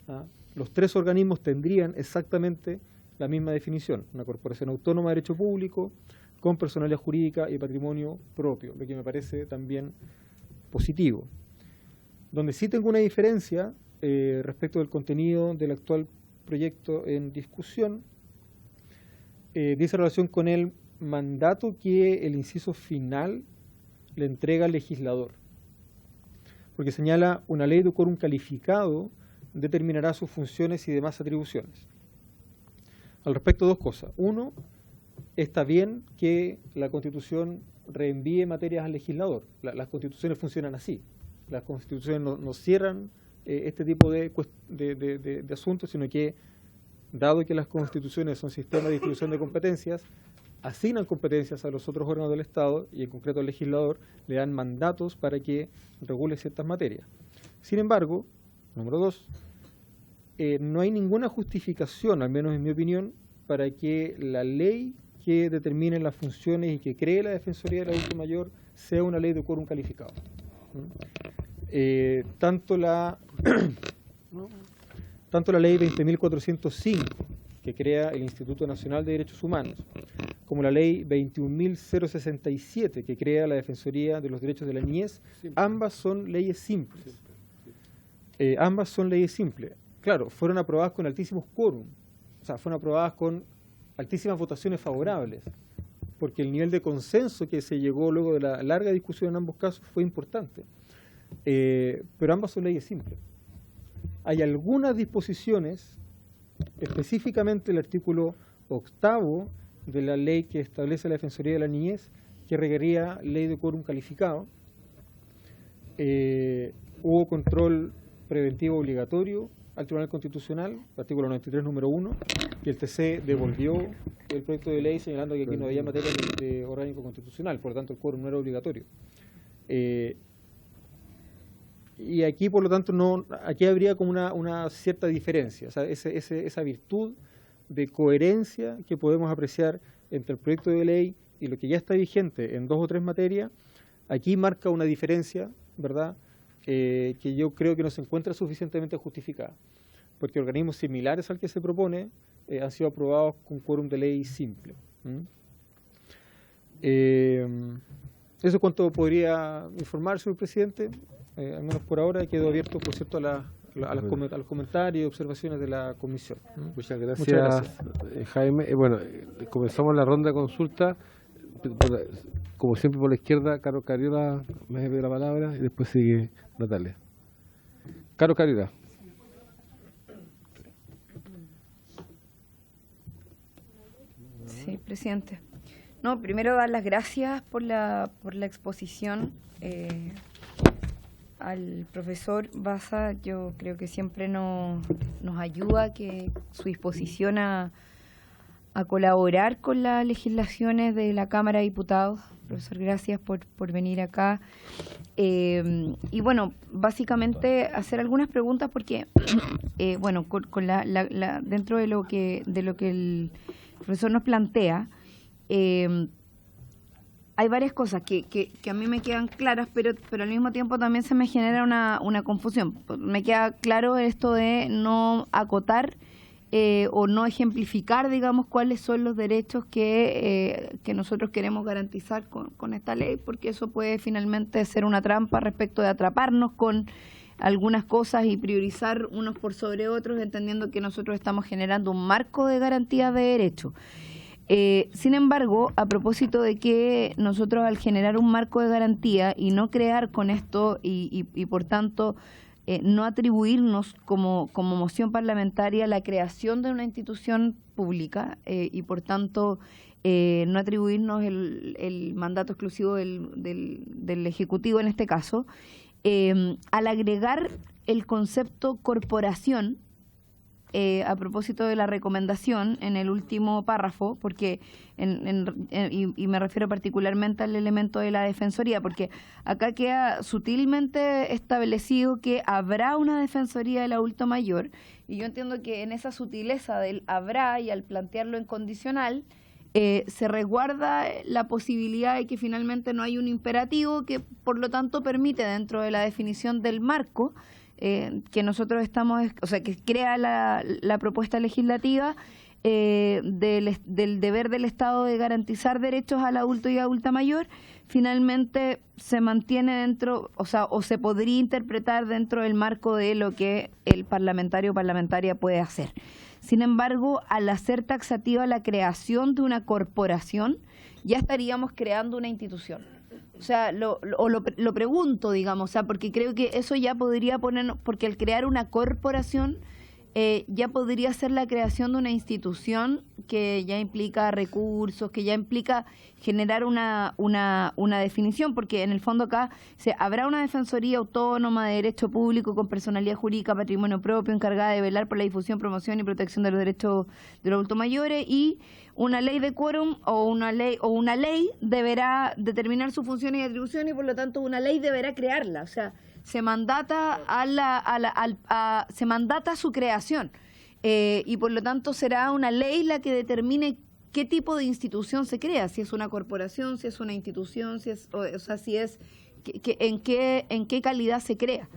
¿Ah? Los tres organismos tendrían exactamente la misma definición, una corporación autónoma de derecho público, con personalidad jurídica y patrimonio propio, lo que me parece también positivo. Donde sí tengo una diferencia respecto del contenido del actual proyecto en discusión, dice relación con el mandato que el inciso final le entrega al legislador, porque señala: una ley de quórum calificado determinará sus funciones y demás atribuciones. Al respecto, dos cosas. Uno, está bien que la Constitución reenvíe materias al legislador. Las constituciones funcionan así. Las constituciones no cierran este tipo de asuntos, sino que, dado que las constituciones son sistemas de distribución de competencias, asignan competencias a los otros órganos del Estado y en concreto al legislador le dan mandatos para que regule ciertas materias. Sin embargo, número 2, no hay ninguna justificación, al menos en mi opinión, para que la ley que determine las funciones y que cree la Defensoría del Adulto Mayor sea una ley de quórum calificado. Tanto la ley 20.405, que crea el Instituto Nacional de Derechos Humanos, como la ley 21.067, que crea la Defensoría de los Derechos de la Niñez, ambas son leyes simples. Ambas son leyes simples. Claro, fueron aprobadas con altísimos quórum, o sea, fueron aprobadas con altísimas votaciones favorables, porque el nivel de consenso que se llegó luego de la larga discusión en ambos casos fue importante. Pero ambas son leyes simples. Hay algunas disposiciones, específicamente el artículo 8º de la ley que establece la Defensoría de la Niñez, que requería ley de quórum calificado. Hubo control preventivo obligatorio al Tribunal Constitucional, artículo 93, número 1, y el TC devolvió el proyecto de ley señalando que aquí no había materia de orgánico constitucional, por lo tanto el quórum no era obligatorio. Y aquí, por lo tanto, aquí habría como una cierta diferencia, o sea, esa virtud de coherencia que podemos apreciar entre el proyecto de ley y lo que ya está vigente en 2 o 3 materias, aquí marca una diferencia, ¿verdad?, que yo creo que no se encuentra suficientemente justificada, porque organismos similares al que se propone han sido aprobados con quórum de ley simple. Eso es cuanto podría informar, señor presidente. Al menos por ahora quedo abierto, por cierto, a los comentarios y observaciones de la comisión. Muchas gracias. Jaime. Bueno, comenzamos la ronda de consulta. Como siempre por la izquierda, Carlos Cariola me pide la palabra y después sigue Natalia. Carlos Cariola. Sí, presidente. No, primero dar las gracias por la exposición al profesor Baza. Yo creo que siempre nos ayuda que su disposición a colaborar con las legislaciones de la Cámara de Diputados. Profesor, gracias por venir acá. Y bueno, básicamente hacer algunas preguntas porque, bueno, dentro de lo que el profesor nos plantea, hay varias cosas que a mí me quedan claras, pero al mismo tiempo también se me genera una confusión. Me queda claro esto de no acotar o no ejemplificar, digamos, cuáles son los derechos que nosotros queremos garantizar con esta ley, porque eso puede finalmente ser una trampa respecto de atraparnos con algunas cosas y priorizar unos por sobre otros, entendiendo que nosotros estamos generando un marco de garantía de derechos. Sin embargo, a propósito de que nosotros al generar un marco de garantía y no crear con esto y por tanto no atribuirnos como moción parlamentaria la creación de una institución pública y por tanto no atribuirnos el mandato exclusivo del Ejecutivo en este caso, al agregar el concepto corporación, a propósito de la recomendación en el último párrafo, porque y me refiero particularmente al elemento de la defensoría, porque acá queda sutilmente establecido que habrá una defensoría del adulto mayor, y yo entiendo que en esa sutileza del habrá y al plantearlo en condicional, se resguarda la posibilidad de que finalmente no hay un imperativo que por lo tanto permite dentro de la definición del marco que nosotros estamos, o sea, que crea la propuesta legislativa del deber del Estado de garantizar derechos al adulto y adulta mayor, finalmente se mantiene dentro, o sea, o se podría interpretar dentro del marco de lo que el parlamentario o parlamentaria puede hacer. Sin embargo, al hacer taxativa la creación de una corporación, ya estaríamos creando una institución. O sea, lo pregunto, digamos, o sea, porque creo que eso ya podría poner, porque al crear una corporación ya podría ser la creación de una institución que ya implica recursos, que ya implica generar una definición, porque en el fondo acá habrá una Defensoría Autónoma de Derecho Público con personalidad jurídica, patrimonio propio, encargada de velar por la difusión, promoción y protección de los derechos de los adultos mayores, y una ley de quórum o una ley deberá determinar sus funciones y atribuciones, y por lo tanto una ley deberá crearla. O sea, se mandata se mandata su creación, y por lo tanto será una ley la que determine qué tipo de institución se crea, si es una corporación, si es una institución, si es, si es en qué calidad se crea.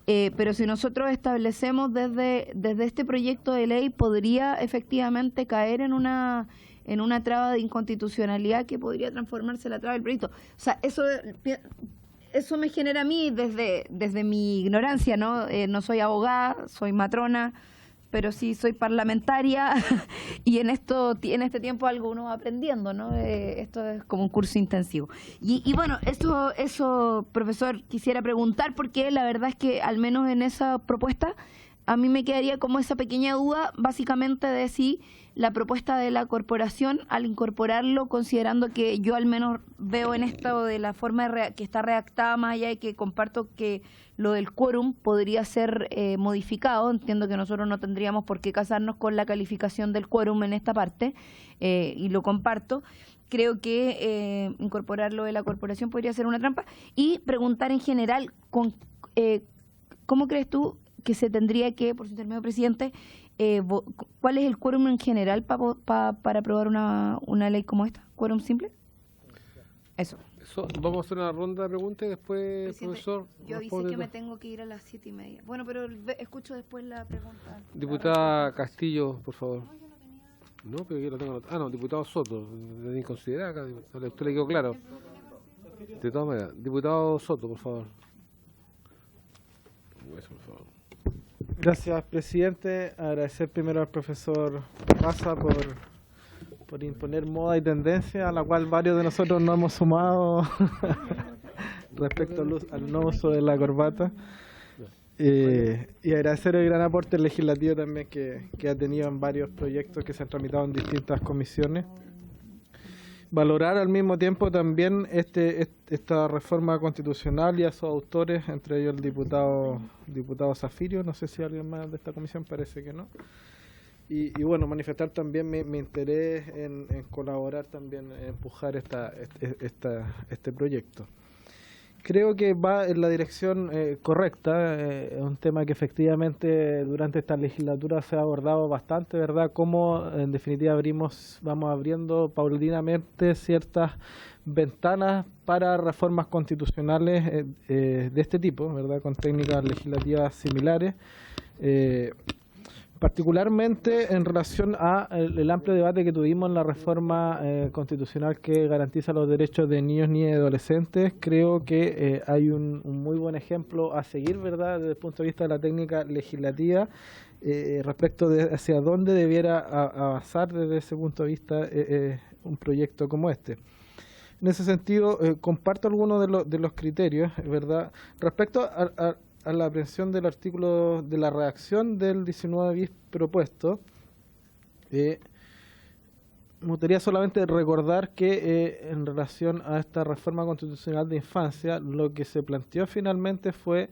Pero si nosotros establecemos desde este proyecto de ley, podría efectivamente caer en una traba de inconstitucionalidad que podría transformarse en la traba del proyecto. O sea, eso me genera a mí desde mi ignorancia, ¿no? No soy abogada, soy matrona, pero sí soy parlamentaria y en este tiempo algo uno va aprendiendo, ¿no? Esto es como un curso intensivo. Y bueno, eso, profesor, quisiera preguntar, porque la verdad es que al menos en esa propuesta a mí me quedaría como esa pequeña duda, básicamente, de si la propuesta de la corporación, al incorporarlo, considerando que yo al menos veo en esto de la forma que está redactada, más allá de que comparto que lo del quórum podría ser modificado, entiendo que nosotros no tendríamos por qué casarnos con la calificación del quórum en esta parte, y lo comparto. Creo que incorporarlo de la corporación podría ser una trampa. Y preguntar en general, ¿cómo crees tú que se tendría que, por su intermedio, presidente, cuál es el quórum en general para aprobar una ley como esta? ¿Quórum simple? Eso. Vamos a hacer una ronda de preguntas y después, presidente, profesor. Yo avisé que me tengo que ir a las 7:30. Bueno, pero escucho después la pregunta. Diputada Castillo, por favor. No, pero yo lo tengo anotado. No, diputado Soto. Ni considerar acá. Usted le quedó claro. De todas maneras. Diputado Soto, por favor. Eso, por favor. Gracias, presidente. Agradecer primero al profesor Pasa por imponer moda y tendencia, a la cual varios de nosotros no hemos sumado respecto al no uso de la corbata. Y agradecer el gran aporte legislativo también que ha tenido en varios proyectos que se han tramitado en distintas comisiones. Valorar al mismo tiempo también esta reforma constitucional y a sus autores, entre ellos el diputado Zafirio, no sé si alguien más de esta comisión, parece que no. Y bueno, manifestar también mi interés en colaborar también, en empujar este proyecto. Creo que va en la dirección correcta, es un tema que efectivamente durante esta legislatura se ha abordado bastante, ¿verdad? Cómo en definitiva vamos abriendo paulatinamente ciertas ventanas para reformas constitucionales de este tipo, ¿verdad? Con técnicas legislativas similares. Particularmente en relación a el amplio debate que tuvimos en la reforma constitucional que garantiza los derechos de niños, niñas y adolescentes, creo que hay un muy buen ejemplo a seguir, ¿verdad?, desde el punto de vista de la técnica legislativa, respecto de hacia dónde debiera avanzar desde ese punto de vista un proyecto como este. En ese sentido, comparto algunos de los criterios, ¿verdad?, respecto a la aprehensión del artículo de la redacción del 19 bis propuesto. Me gustaría solamente recordar que en relación a esta reforma constitucional de infancia, lo que se planteó finalmente fue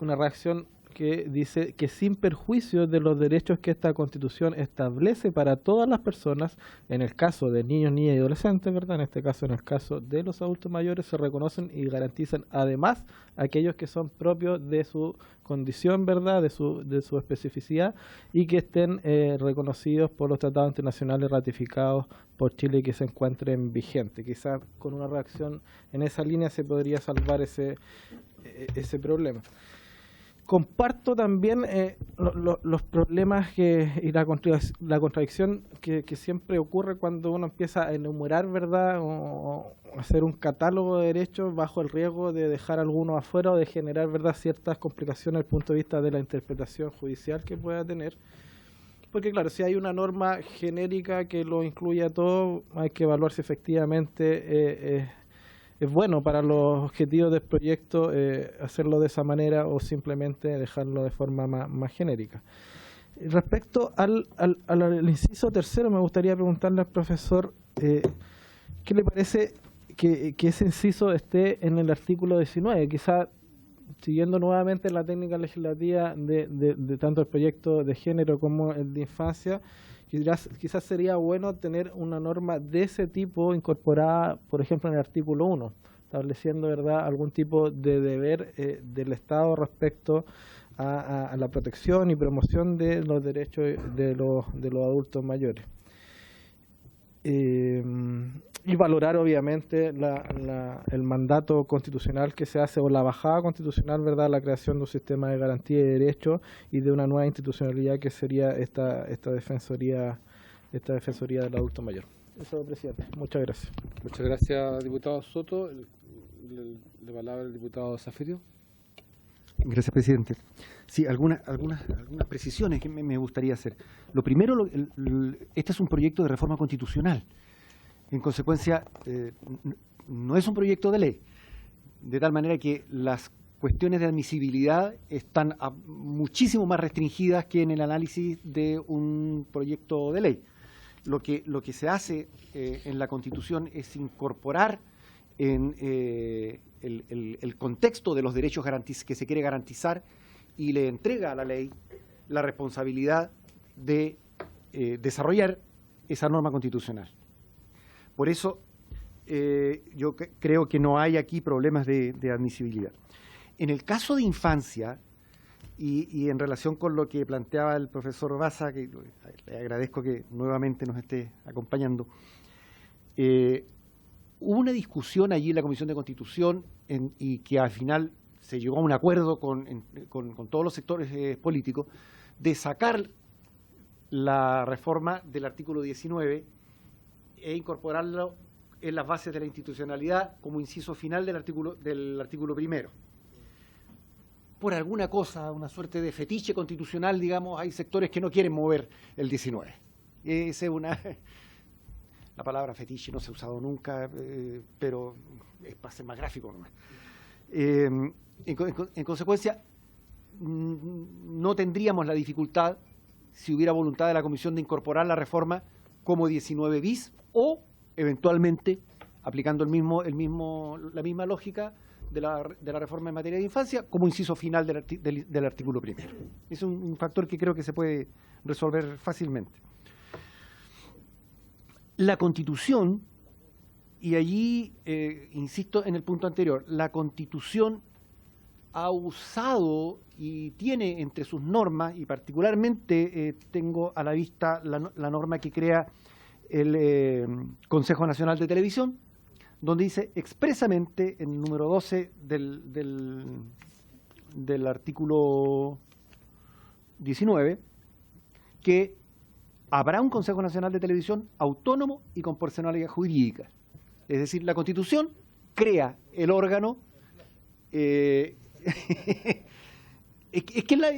una redacción que dice que sin perjuicio de los derechos que esta Constitución establece para todas las personas, en el caso de niños, niñas y adolescentes, ¿verdad? En este caso, en el caso de los adultos mayores, se reconocen y garantizan además aquellos que son propios de su condición, ¿verdad? De su especificidad, y que estén reconocidos por los tratados internacionales ratificados por Chile y que se encuentren vigentes. Quizás con una reacción en esa línea se podría salvar ese problema. Comparto también los problemas y la contradicción que siempre ocurre cuando uno empieza a enumerar, ¿verdad?, o hacer un catálogo de derechos bajo el riesgo de dejar algunos afuera o de generar, ¿verdad?, ciertas complicaciones desde el punto de vista de la interpretación judicial que pueda tener. Porque claro, si hay una norma genérica que lo incluye a todo, hay que evaluar si efectivamente es bueno para los objetivos del proyecto hacerlo de esa manera o simplemente dejarlo de forma más genérica. Respecto al inciso tercero, me gustaría preguntarle al profesor ¿qué le parece que ese inciso esté en el artículo 19? Quizá siguiendo nuevamente la técnica legislativa de tanto el proyecto de género como el de infancia, quizás sería bueno tener una norma de ese tipo incorporada, por ejemplo, en el artículo 1, estableciendo, ¿verdad?, algún tipo de deber del Estado respecto a la protección y promoción de los derechos de los adultos mayores. Y valorar obviamente el mandato constitucional que se hace, o la bajada constitucional, ¿verdad?, la creación de un sistema de garantía de derechos y de una nueva institucionalidad que sería esta defensoría del adulto mayor. Eso, presidente. Muchas gracias. Muchas gracias, diputado Soto. Le palabra al diputado Zafirio. Gracias, presidente. Sí, algunas precisiones que me gustaría hacer. Lo primero, este es un proyecto de reforma constitucional. En consecuencia, no es un proyecto de ley, de tal manera que las cuestiones de admisibilidad están muchísimo más restringidas que en el análisis de un proyecto de ley. Lo que se hace en la Constitución es incorporar en el contexto de los derechos que se quiere garantizar, y le entrega a la ley la responsabilidad de desarrollar esa norma constitucional. Por eso yo creo que no hay aquí problemas de admisibilidad. En el caso de infancia, y en relación con lo que planteaba el profesor Baza, que le agradezco que nuevamente nos esté acompañando, hubo una discusión allí en la Comisión de Constitución y que al final se llegó a un acuerdo con todos los sectores políticos de sacar la reforma del artículo 19 e incorporarlo en las bases de la institucionalidad como inciso final del artículo primero. Por alguna cosa, una suerte de fetiche constitucional, digamos, hay sectores que no quieren mover el 19. Esa es la palabra fetiche no se ha usado nunca, pero es para ser más gráfico nomás. En consecuencia, no tendríamos la dificultad, si hubiera voluntad de la Comisión, de incorporar la reforma como 19 bis o, eventualmente, aplicando la misma lógica de la reforma en materia de infancia, como inciso final del artículo primero. Es un factor que creo que se puede resolver fácilmente. La Constitución, y allí insisto en el punto anterior, la Constitución ha usado y tiene entre sus normas, y particularmente tengo a la vista la norma que crea el Consejo Nacional de Televisión, donde dice expresamente en el número 12 del artículo 19 que habrá un Consejo Nacional de Televisión autónomo y con personalidad jurídica. Es decir, la Constitución crea el órgano. Es que es la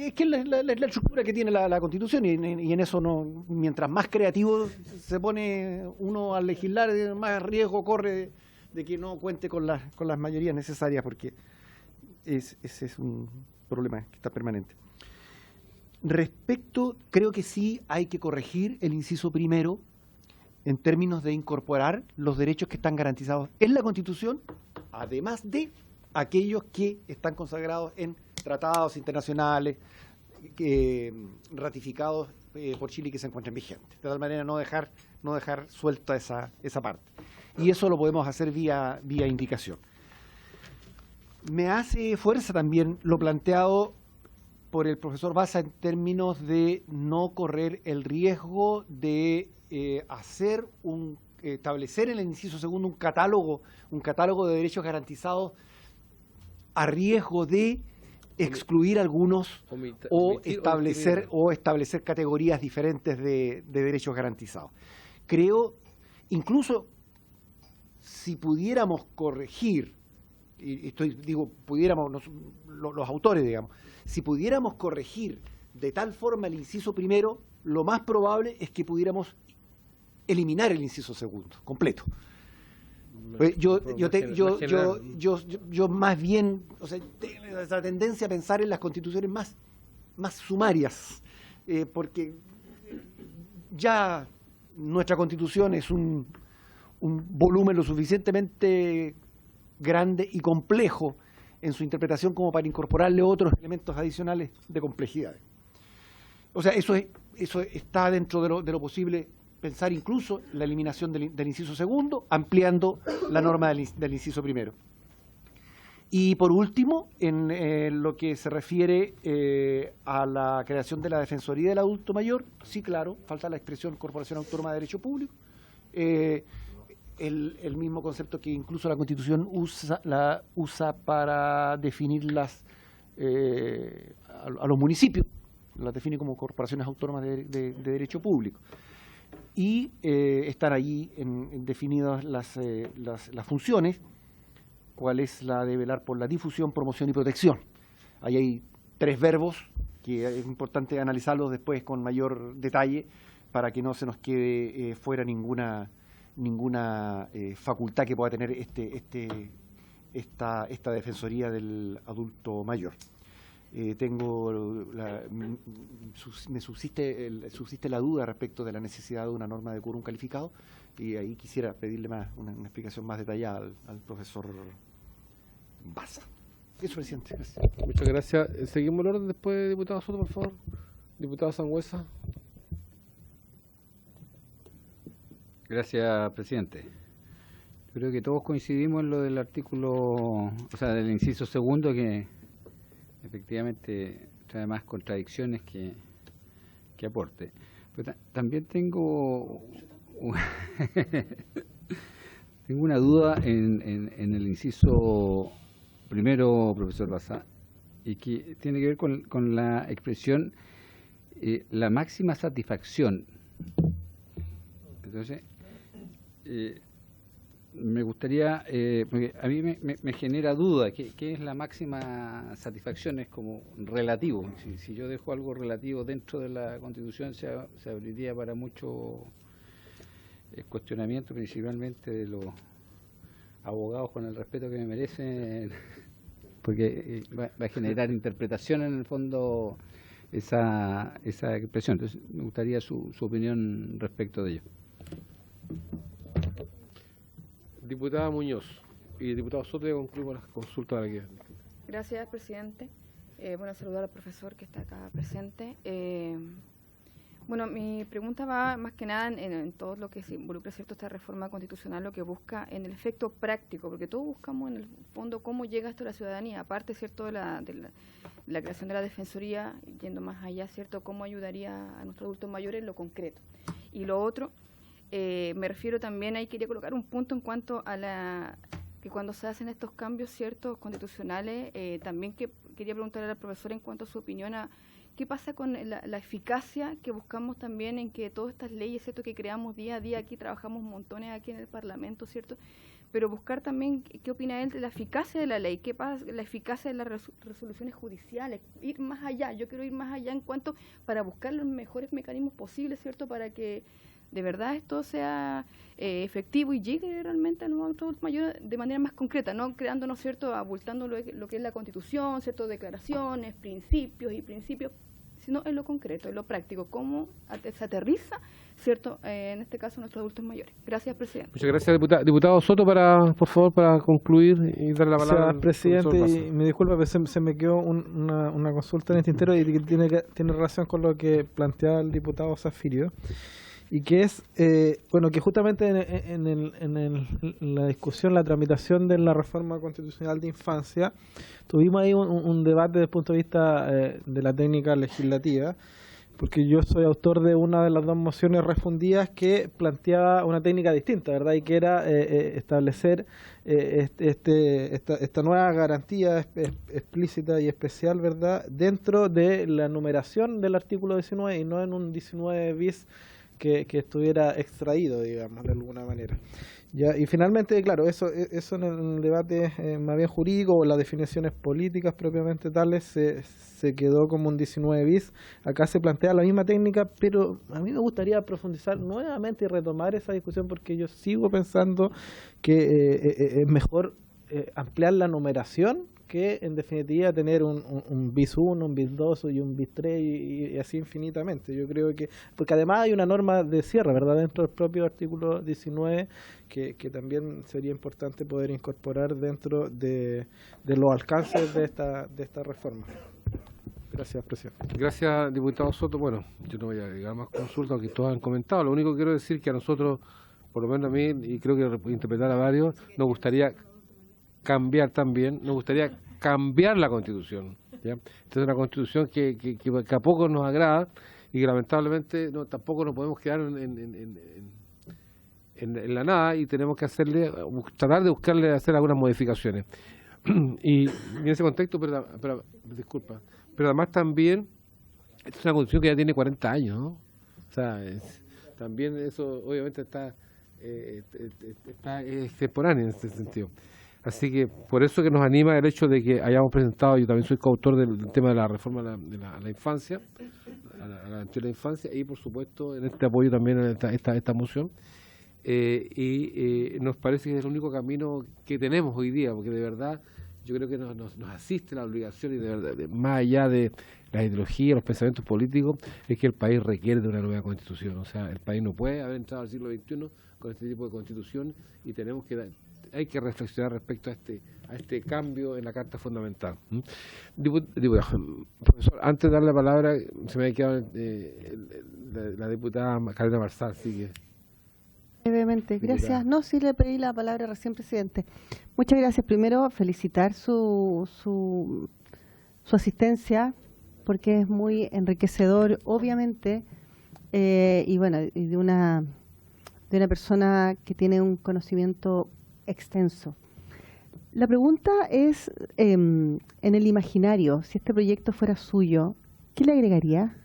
estructura que tiene la Constitución, y en eso no, mientras más creativo se pone uno al legislar, más riesgo corre de que no cuente con las mayorías necesarias, porque ese es un problema que está permanente. Creo que sí hay que corregir el inciso primero en términos de incorporar los derechos que están garantizados en la Constitución, además de aquellos que están consagrados en tratados internacionales ratificados por Chile y que se encuentran vigentes. De tal manera no dejar suelta esa parte. Y eso lo podemos hacer vía indicación. Me hace fuerza también lo planteado por el profesor Baza en términos de no correr el riesgo de establecer en el inciso segundo un catálogo de derechos garantizados a riesgo de excluir algunos o establecer categorías diferentes de derechos garantizados. Creo, incluso si pudiéramos corregir, y pudiéramos, los autores, digamos, si pudiéramos corregir de tal forma el inciso primero, lo más probable es que pudiéramos eliminar el inciso segundo, completo. Yo más bien, tengo esa tendencia a pensar en las constituciones más sumarias, porque ya nuestra Constitución es un volumen lo suficientemente grande y complejo en su interpretación como para incorporarle otros elementos adicionales de complejidad. O sea, eso está dentro de lo posible, pensar incluso la eliminación del inciso segundo, ampliando la norma del inciso primero. Y por último, en lo que se refiere a la creación de la Defensoría del Adulto Mayor, sí, claro, falta la expresión Corporación Autónoma de Derecho Público, el mismo concepto que incluso la Constitución usa para definirlas a los municipios, las define como corporaciones autónomas de derecho público. Y están allí definidas las funciones, cuál es la de velar por la difusión, promoción y protección. Ahí hay 3 verbos que es importante analizarlos después con mayor detalle para que no se nos quede fuera ninguna facultad que pueda tener esta Defensoría del Adulto Mayor. Me subsiste la duda respecto de la necesidad de una norma de quórum calificado, y ahí quisiera pedirle una explicación más detallada al profesor Baza. Eso, presidente. Gracias. Muchas gracias. Seguimos el orden después, diputado Soto, por favor. Diputado Sangüesa. Gracias, presidente. Yo creo que todos coincidimos en lo del artículo, o sea, del inciso segundo, que efectivamente trae más contradicciones que aporte. Pero también tengo una duda en el inciso primero, profesor Baza, y que tiene que ver con la expresión la máxima satisfacción. Entonces, me gustaría, porque a mí me genera duda, ¿qué es la máxima satisfacción? Es como relativo. Si yo dejo algo relativo dentro de la Constitución, se abriría para mucho cuestionamiento, principalmente de los abogados, con el respeto que me merecen, porque va a generar interpretación en el fondo esa expresión. Entonces, me gustaría su opinión respecto de ello. Diputada Muñoz y diputado Soto, concluimos la consulta de la. Gracias, presidente. Bueno, saludar al profesor que está acá presente. Bueno, mi pregunta va más que nada en todo lo que se involucra, ¿cierto?, esta reforma constitucional, lo que busca en el efecto práctico, porque todos buscamos en el fondo cómo llega esto a la ciudadanía, aparte, ¿cierto?, de la creación de la Defensoría, yendo más allá, ¿cierto?, cómo ayudaría a nuestros adultos mayores en lo concreto. Y lo otro, me refiero también, ahí quería colocar un punto en cuanto a que cuando se hacen estos cambios, ciertos constitucionales, también quería preguntarle al profesor en cuanto a su opinión a qué pasa con la eficacia que buscamos también en que todas estas leyes, ¿cierto?, que creamos día a día, aquí trabajamos montones aquí en el Parlamento, ¿cierto?, pero buscar también qué opina él de la eficacia de la ley, qué pasa la eficacia de las resoluciones judiciales, ir más allá. Yo quiero ir más allá en cuanto para buscar los mejores mecanismos posibles, ¿cierto?, para que de verdad esto sea efectivo y llegue realmente a los adultos mayores de manera más concreta, no creándonos, ¿cierto?, abultando lo que es la Constitución, ¿cierto?, declaraciones, principios, sino en lo concreto, en lo práctico, cómo se aterriza, ¿cierto?, en este caso nuestros adultos mayores. Gracias, presidente. Muchas gracias, diputado Soto, por favor, para concluir y darle la palabra al presidente. Y me disculpa, pero se me quedó una consulta en el tintero y que tiene relación con lo que planteaba el diputado Zafirio, y que es, bueno, que justamente en la discusión, la tramitación de la reforma constitucional de infancia, tuvimos ahí un debate desde el punto de vista de la técnica legislativa, porque yo soy autor de una de las 2 mociones refundidas que planteaba una técnica distinta, ¿verdad? Y que era establecer esta nueva garantía explícita y especial, ¿verdad?, dentro de la numeración del artículo 19 y no en un 19 bis que estuviera extraído, digamos, de alguna manera. Ya, y finalmente, claro, eso en el debate más bien jurídico o las definiciones políticas propiamente tales se quedó como un 19 bis. Acá se plantea la misma técnica, pero a mí me gustaría profundizar nuevamente y retomar esa discusión, porque yo sigo pensando que es mejor ampliar la numeración que en definitiva tener un bis 1, un bis 2 y un bis 3 y así infinitamente. Yo creo que, porque además hay una norma de cierre, ¿verdad?, dentro del propio artículo 19 que también sería importante poder incorporar dentro de los alcances de esta reforma. Gracias, presidente. Gracias, diputado Soto. Bueno, yo no voy a agregar más consultas, aunque todos han comentado. Lo único que quiero decir es que a nosotros, por lo menos a mí, y creo que interpretar a varios, nos gustaría cambiar también, nos gustaría cambiar la Constitución, ¿ya? Esta es una Constitución que a poco nos agrada y que lamentablemente tampoco nos podemos quedar en la nada y tenemos que tratar de buscarle hacer algunas modificaciones. Y en ese contexto, pero disculpa, pero además también, esta es una Constitución que ya tiene 40 años, ¿no? O sea, también eso obviamente está extemporáneo en este sentido. Así que por eso que nos anima el hecho de que hayamos presentado, yo también soy coautor del tema de la reforma de la infancia, a la garantía de la infancia, y por supuesto en este apoyo también a esta moción. Nos parece que es el único camino que tenemos hoy día, porque de verdad yo creo que nos asiste la obligación, y de verdad, más allá de la ideología, los pensamientos políticos, es que el país requiere de una nueva constitución. O sea, el país no puede haber entrado al siglo XXI con este tipo de constitución y hay que reflexionar respecto a este cambio en la Carta Fundamental. Profesor, antes de darle la palabra, se me ha quedado la diputada Carolina Marzal, así que... Brevemente, gracias. No, sí le pedí la palabra recién, presidente. Muchas gracias. Primero, felicitar su asistencia, porque es muy enriquecedor, obviamente, y bueno, y de una persona que tiene un conocimiento extenso. La pregunta es, en el imaginario, si este proyecto fuera suyo, ¿qué le agregaría?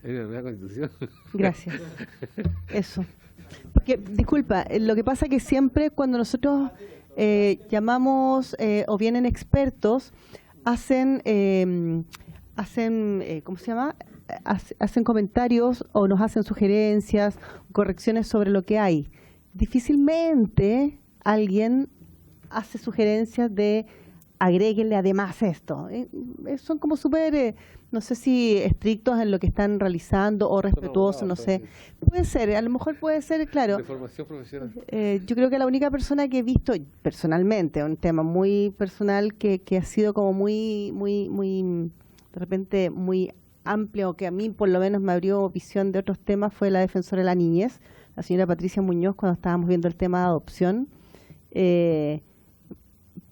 ¿Es una nueva constitución? Gracias. Eso. Porque, disculpa, lo que pasa que siempre cuando nosotros llamamos o vienen expertos, hacen ¿cómo se llama? Hacen comentarios o nos hacen sugerencias, correcciones sobre lo que hay. Difícilmente alguien hace sugerencias de agréguenle además esto. Son como súper, no sé si estrictos en lo que están realizando o respetuosos, no sé. Puede ser, a lo mejor puede ser, claro. De formación profesional. Yo creo que la única persona que he visto personalmente, un tema muy personal que ha sido como muy, de repente muy amplio, que a mí por lo menos me abrió visión de otros temas, fue la defensora de la niñez, la señora Patricia Muñoz, cuando estábamos viendo el tema de adopción.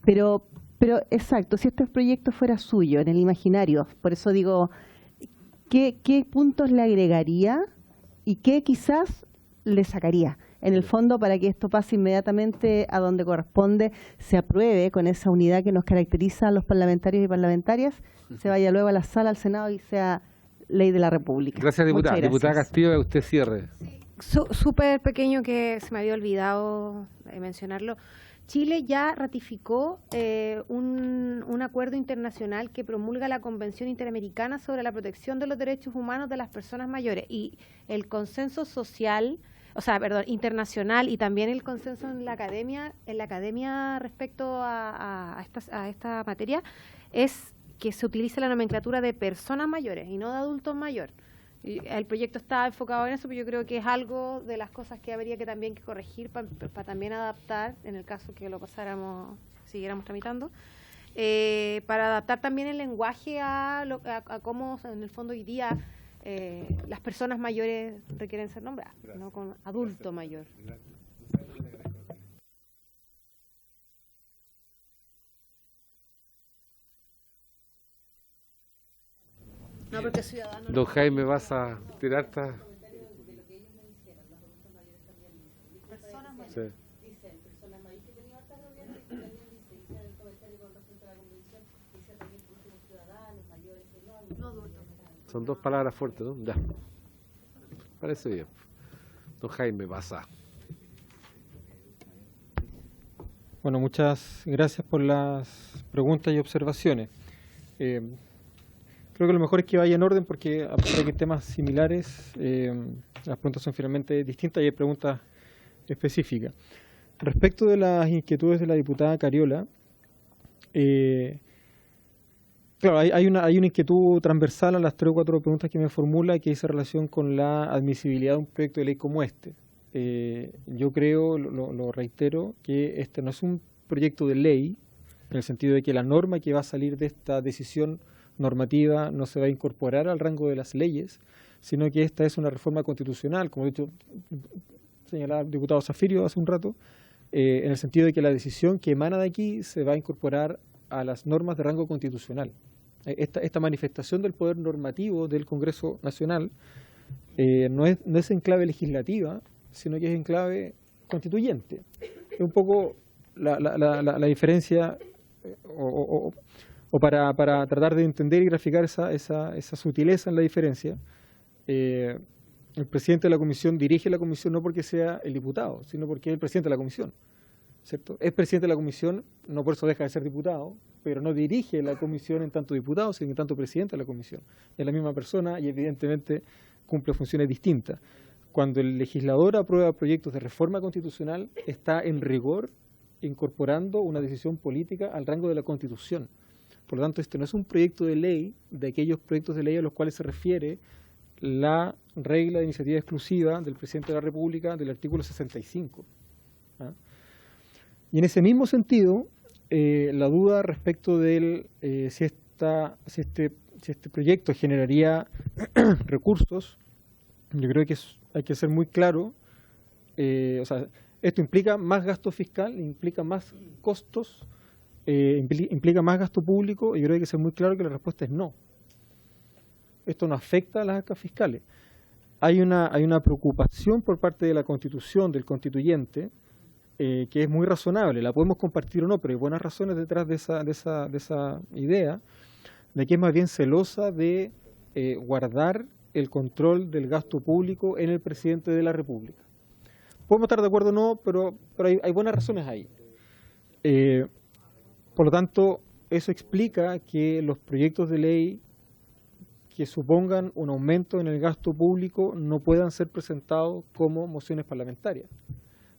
Pero exacto, si este proyecto fuera suyo, en el imaginario, por eso digo, ¿qué puntos le agregaría y qué quizás le sacaría? En el fondo, para que esto pase inmediatamente a donde corresponde, se apruebe con esa unidad que nos caracteriza a los parlamentarios y parlamentarias, se vaya luego a la sala, al Senado y sea ley de la República. Gracias, diputada. Muchas gracias. Diputada Castillo, usted cierre. Súper pequeño, que se me había olvidado mencionarlo. Chile ya ratificó un acuerdo internacional que promulga la Convención Interamericana sobre la protección de los derechos humanos de las personas mayores, y el consenso social, internacional, y también el consenso en la academia respecto a esta materia es que se utilice la nomenclatura de personas mayores y no de adultos mayores. El proyecto está enfocado en eso, pero yo creo que es algo de las cosas que habría que también corregir para también adaptar, en el caso que lo siguiéramos tramitando, para adaptar también el lenguaje a cómo en el fondo hoy día las personas mayores requieren ser nombradas, no con adulto mayor. No, porque ciudadano. Don Jaime, vas a tirar esta... Personas mayores. Sí. Dicen personas mayores, que tenía hartas reuniones, y también dice el comentario con respecto a la convención, dice también últimos ciudadanos, mayores, no adultos. Son dos palabras fuertes, ¿no? Ya. Parece bien. Don Jaime, vas a... Bueno, muchas gracias por las preguntas y observaciones. Creo que lo mejor es que vaya en orden, porque a pesar de que hay temas similares, las preguntas son finalmente distintas y hay preguntas específicas. respecto de las inquietudes de la diputada Cariola, claro, hay una inquietud transversal a las 3 o 4 preguntas que me formula, que dice relación con la admisibilidad de un proyecto de ley como este. Yo creo, lo reitero, que este no es un proyecto de ley, en el sentido de que la norma que va a salir de esta decisión normativa no se va a incorporar al rango de las leyes, sino que esta es una reforma constitucional, como ha dicho, señalaba el diputado Zafirio hace un rato, en el sentido de que la decisión que emana de aquí se va a incorporar a las normas de rango constitucional. Esta manifestación del poder normativo del Congreso Nacional no es en clave legislativa, sino que es en clave constituyente. Es un poco la diferencia, o para tratar de entender y graficar esa sutileza en la diferencia. El presidente de la comisión dirige la comisión no porque sea el diputado, sino porque es el presidente de la comisión, ¿cierto? Es presidente de la comisión, no por eso deja de ser diputado, pero no dirige la comisión en tanto diputado, sino en tanto presidente de la comisión. Es la misma persona y evidentemente cumple funciones distintas. Cuando el legislador aprueba proyectos de reforma constitucional, está en rigor incorporando una decisión política al rango de la Constitución. Por lo tanto, este no es un proyecto de ley de aquellos proyectos de ley a los cuales se refiere la regla de iniciativa exclusiva del presidente de la República del artículo 65. ¿Ah? Y en ese mismo sentido, la duda respecto de si este proyecto generaría recursos, yo creo que hay que ser muy claro. O sea, esto implica más gasto fiscal, implica más costos, implica más gasto público, y yo creo que hay que ser muy claro que la respuesta es no. Esto no afecta a las arcas fiscales. Hay una preocupación por parte de la Constitución, del constituyente, que es muy razonable. La podemos compartir o no, pero hay buenas razones detrás de esa idea, de que es más bien celosa de guardar el control del gasto público en el presidente de la República. Podemos estar de acuerdo o no, pero hay buenas razones ahí. Por lo tanto, eso explica que los proyectos de ley que supongan un aumento en el gasto público no puedan ser presentados como mociones parlamentarias.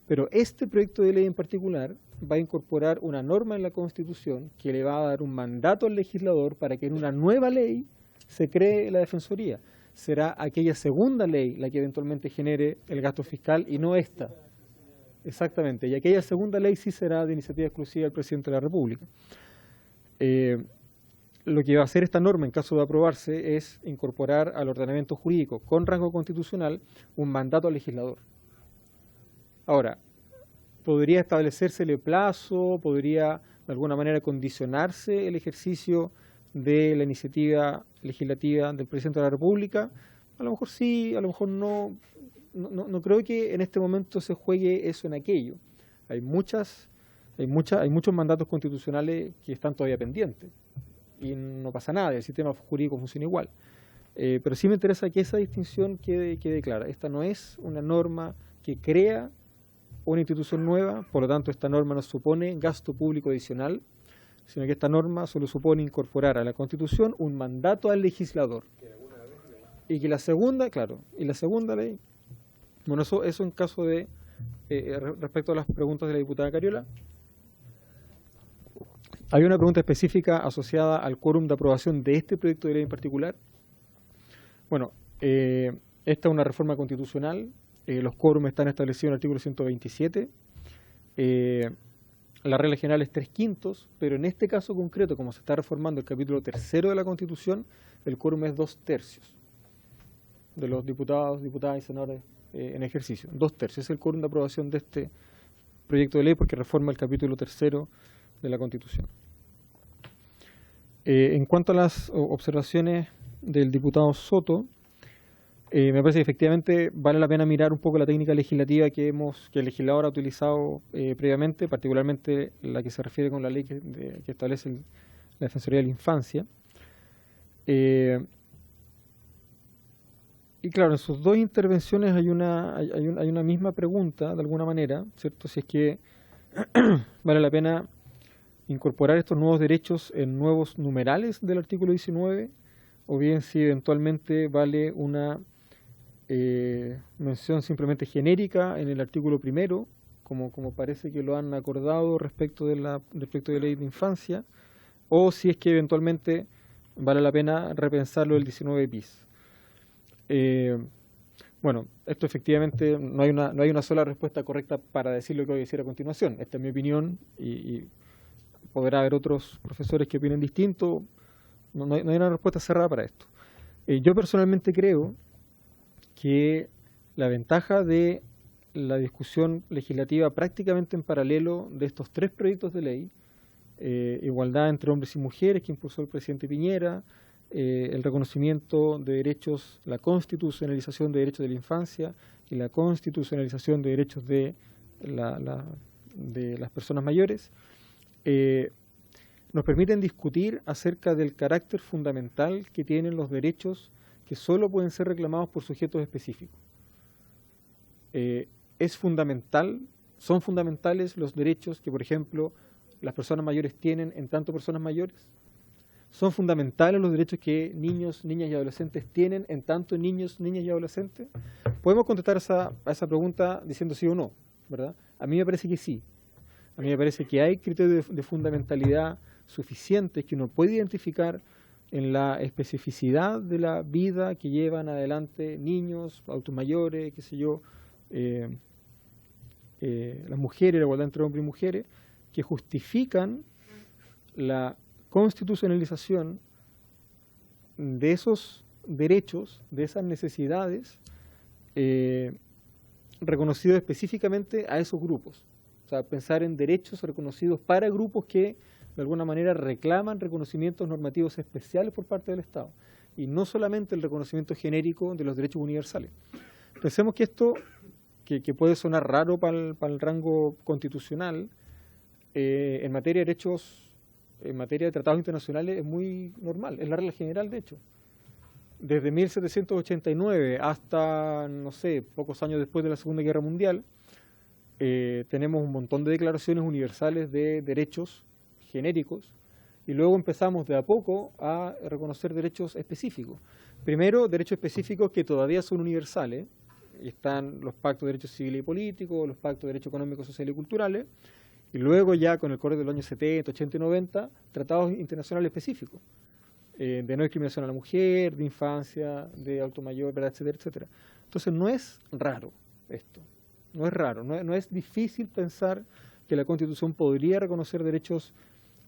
Pero este proyecto de ley en particular va a incorporar una norma en la Constitución que le va a dar un mandato al legislador para que en una nueva ley se cree la Defensoría. Será aquella segunda ley la que eventualmente genere el gasto fiscal y no esta. Exactamente, y aquella segunda ley sí será de iniciativa exclusiva del presidente de la República. Lo que va a hacer esta norma en caso de aprobarse es incorporar al ordenamiento jurídico con rango constitucional un mandato al legislador. Ahora, podría establecérsele plazo, podría de alguna manera condicionarse el ejercicio de la iniciativa legislativa del presidente de la República. A lo mejor sí, a lo mejor no. No creo que en este momento se juegue eso en aquello. Hay muchos mandatos constitucionales que están todavía pendientes y no pasa nada, el sistema jurídico funciona igual. Pero sí me interesa que esa distinción quede clara. Esta no es una norma que crea una institución nueva, por lo tanto esta norma no supone gasto público adicional, sino que esta norma solo supone incorporar a la Constitución un mandato al legislador. Y que la segunda, ley, bueno, eso en caso de, respecto a las preguntas de la diputada Cariola. Hay una pregunta específica asociada al quórum de aprobación de este proyecto de ley en particular. Bueno, esta es una reforma constitucional, los quórums están establecidos en el artículo 127, la regla general es 3/5, pero en este caso concreto, como se está reformando el capítulo 3 de la Constitución, el quórum es 2/3 de los diputados, diputadas y senadores en ejercicio. 2/3 es el quórum de aprobación de este proyecto de ley porque reforma el capítulo 3 de la Constitución. En cuanto a las observaciones del diputado Soto, me parece que efectivamente vale la pena mirar un poco la técnica legislativa que el legislador ha utilizado previamente, particularmente la que se refiere con la ley que establece la Defensoría de la Infancia. Y claro, en sus dos intervenciones hay una misma pregunta, de alguna manera, ¿cierto? Si es que vale la pena incorporar estos nuevos derechos en nuevos numerales del artículo 19, o bien si eventualmente vale una mención simplemente genérica en el artículo 1, como parece que lo han acordado respecto de la ley de infancia, o si es que eventualmente vale la pena repensarlo del 19 bis. Bueno, esto efectivamente no hay una sola respuesta correcta para decir lo que voy a decir a continuación. Esta es mi opinión y podrá haber otros profesores que opinen distinto. No hay una respuesta cerrada para esto. Yo personalmente creo que la ventaja de la discusión legislativa prácticamente en paralelo de estos 3 proyectos de ley, igualdad entre hombres y mujeres que impulsó el presidente Piñera, el reconocimiento de derechos, la constitucionalización de derechos de la infancia y la constitucionalización de derechos de las personas mayores, nos permiten discutir acerca del carácter fundamental que tienen los derechos que solo pueden ser reclamados por sujetos específicos. Son fundamentales los derechos que, por ejemplo, las personas mayores tienen en tanto personas mayores. Son fundamentales los derechos que niños, niñas y adolescentes tienen en tanto niños, niñas y adolescentes. Podemos contestar a esa pregunta diciendo sí o no, ¿verdad? A mí me parece que sí. A mí me parece que hay criterios de fundamentalidad suficientes que uno puede identificar en la especificidad de la vida que llevan adelante niños, adultos mayores, qué sé yo, las mujeres, la igualdad entre hombres y mujeres, que justifican la constitucionalización de esos derechos, de esas necesidades, reconocidos específicamente a esos grupos. O sea, pensar en derechos reconocidos para grupos que de alguna manera reclaman reconocimientos normativos especiales por parte del Estado, y no solamente el reconocimiento genérico de los derechos universales. Pensemos que esto, que puede sonar raro para el rango constitucional, en materia de derechos, en materia de tratados internacionales es muy normal, es la regla general de hecho. Desde 1789 hasta, no sé, pocos años después de la Segunda Guerra Mundial, tenemos un montón de declaraciones universales de derechos genéricos, y luego empezamos de a poco a reconocer derechos específicos. Primero, derechos específicos que todavía son universales, y están los pactos de derechos civiles y políticos, los pactos de derechos económicos, sociales y culturales, y luego ya con el correr de los años 70, 80 y 90, tratados internacionales específicos, de no discriminación a la mujer, de infancia, de adulto mayor, ¿verdad?, etcétera, etcétera. Entonces no es raro esto, no es raro, no es difícil pensar que la Constitución podría reconocer derechos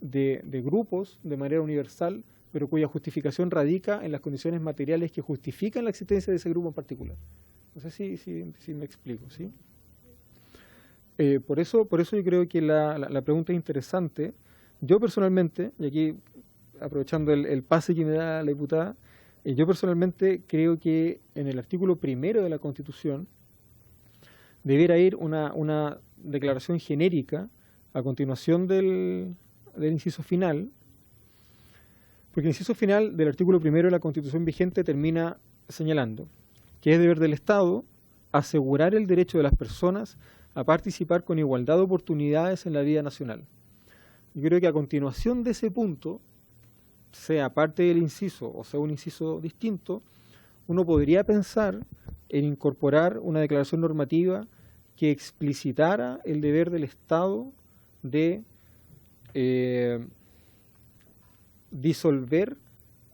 de grupos de manera universal, pero cuya justificación radica en las condiciones materiales que justifican la existencia de ese grupo en particular. No sé si me explico, ¿sí? Por eso yo creo que la pregunta es interesante. Yo personalmente, y aquí aprovechando el pase que me da la diputada, yo personalmente creo que en el artículo 1 de la Constitución debiera ir una declaración genérica a continuación del inciso final, porque el inciso final del artículo 1 de la Constitución vigente termina señalando que es deber del Estado asegurar el derecho de las personas a participar con igualdad de oportunidades en la vida nacional. Yo creo que a continuación de ese punto, sea parte del inciso o sea un inciso distinto, uno podría pensar en incorporar una declaración normativa que explicitara el deber del Estado de disolver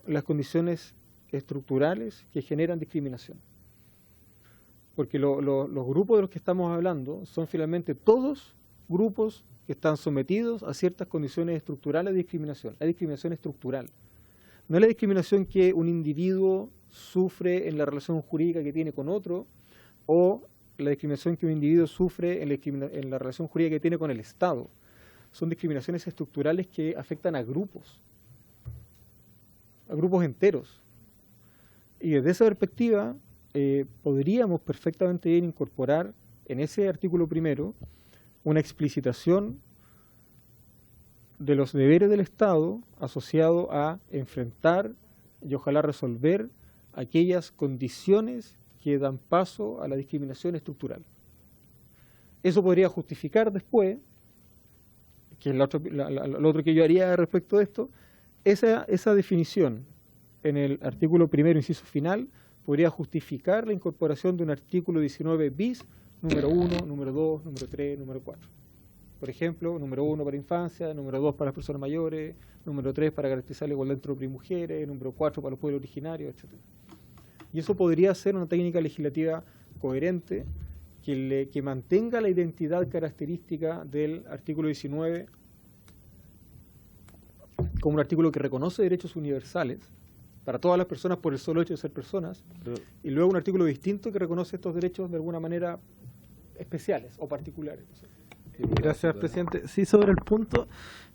las condiciones estructurales que generan discriminación. Porque los grupos de los que estamos hablando son finalmente todos grupos que están sometidos a ciertas condiciones estructurales de discriminación. La discriminación estructural. No es la discriminación que un individuo sufre en la relación jurídica que tiene con otro, o la discriminación que un individuo sufre en la relación jurídica que tiene con el Estado. Son discriminaciones estructurales que afectan a grupos enteros. Y desde esa perspectiva, podríamos perfectamente incorporar en ese artículo 1 una explicitación de los deberes del Estado asociado a enfrentar y ojalá resolver aquellas condiciones que dan paso a la discriminación estructural. Eso podría justificar después, que es lo otro que yo haría respecto de esto, esa definición en el artículo 1, inciso final, podría justificar la incorporación de un artículo 19 bis número 1, número 2, número 3, número 4. Por ejemplo, número 1 para infancia, número 2 para las personas mayores, número 3 para garantizar la igualdad entre hombres y mujeres, número 4 para los pueblos originarios, etc. Y eso podría ser una técnica legislativa coherente que mantenga la identidad característica del artículo 19 como un artículo que reconoce derechos universales para todas las personas por el solo hecho de ser personas, y luego un artículo distinto que reconoce estos derechos de alguna manera especiales o particulares. Gracias, presidente. Sí, sobre el punto,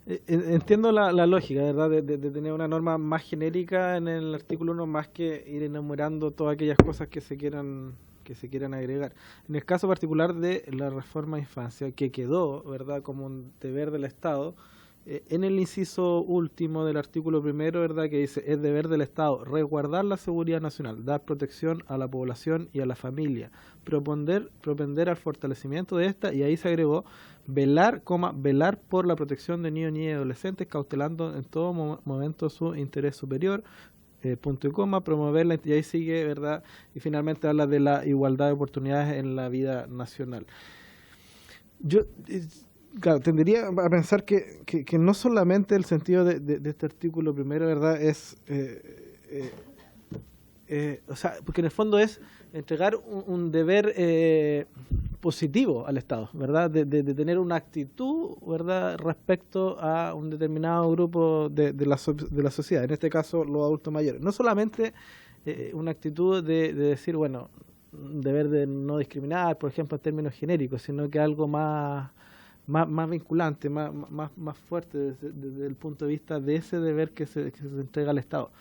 entiendo la lógica, ¿verdad?, de tener una norma más genérica en el artículo 1, más que ir enumerando todas aquellas cosas que se quieran agregar. En el caso particular de la reforma de infancia, que quedó, ¿verdad?, como un deber del Estado, en el inciso último del artículo primero, ¿verdad?, que dice: es deber del Estado resguardar la seguridad nacional, dar protección a la población y a la familia, propender al fortalecimiento de esta, y ahí se agregó velar por la protección de niños, niñas y adolescentes, cautelando en todo momento su interés superior, punto y coma, promover y ahí sigue, ¿verdad?, y finalmente habla de la igualdad de oportunidades en la vida nacional. Yo claro, tendería a pensar que no solamente el sentido de este artículo primero, ¿verdad?, es o sea, porque en el fondo es entregar un deber positivo al Estado, ¿verdad?, de tener una actitud, ¿verdad?, respecto a un determinado grupo de la sociedad, en este caso los adultos mayores. No solamente una actitud de decir, bueno, un deber de no discriminar, por ejemplo, en términos genéricos, sino que algo más vinculante, más fuerte desde el punto de vista de ese deber que se entrega al Estado.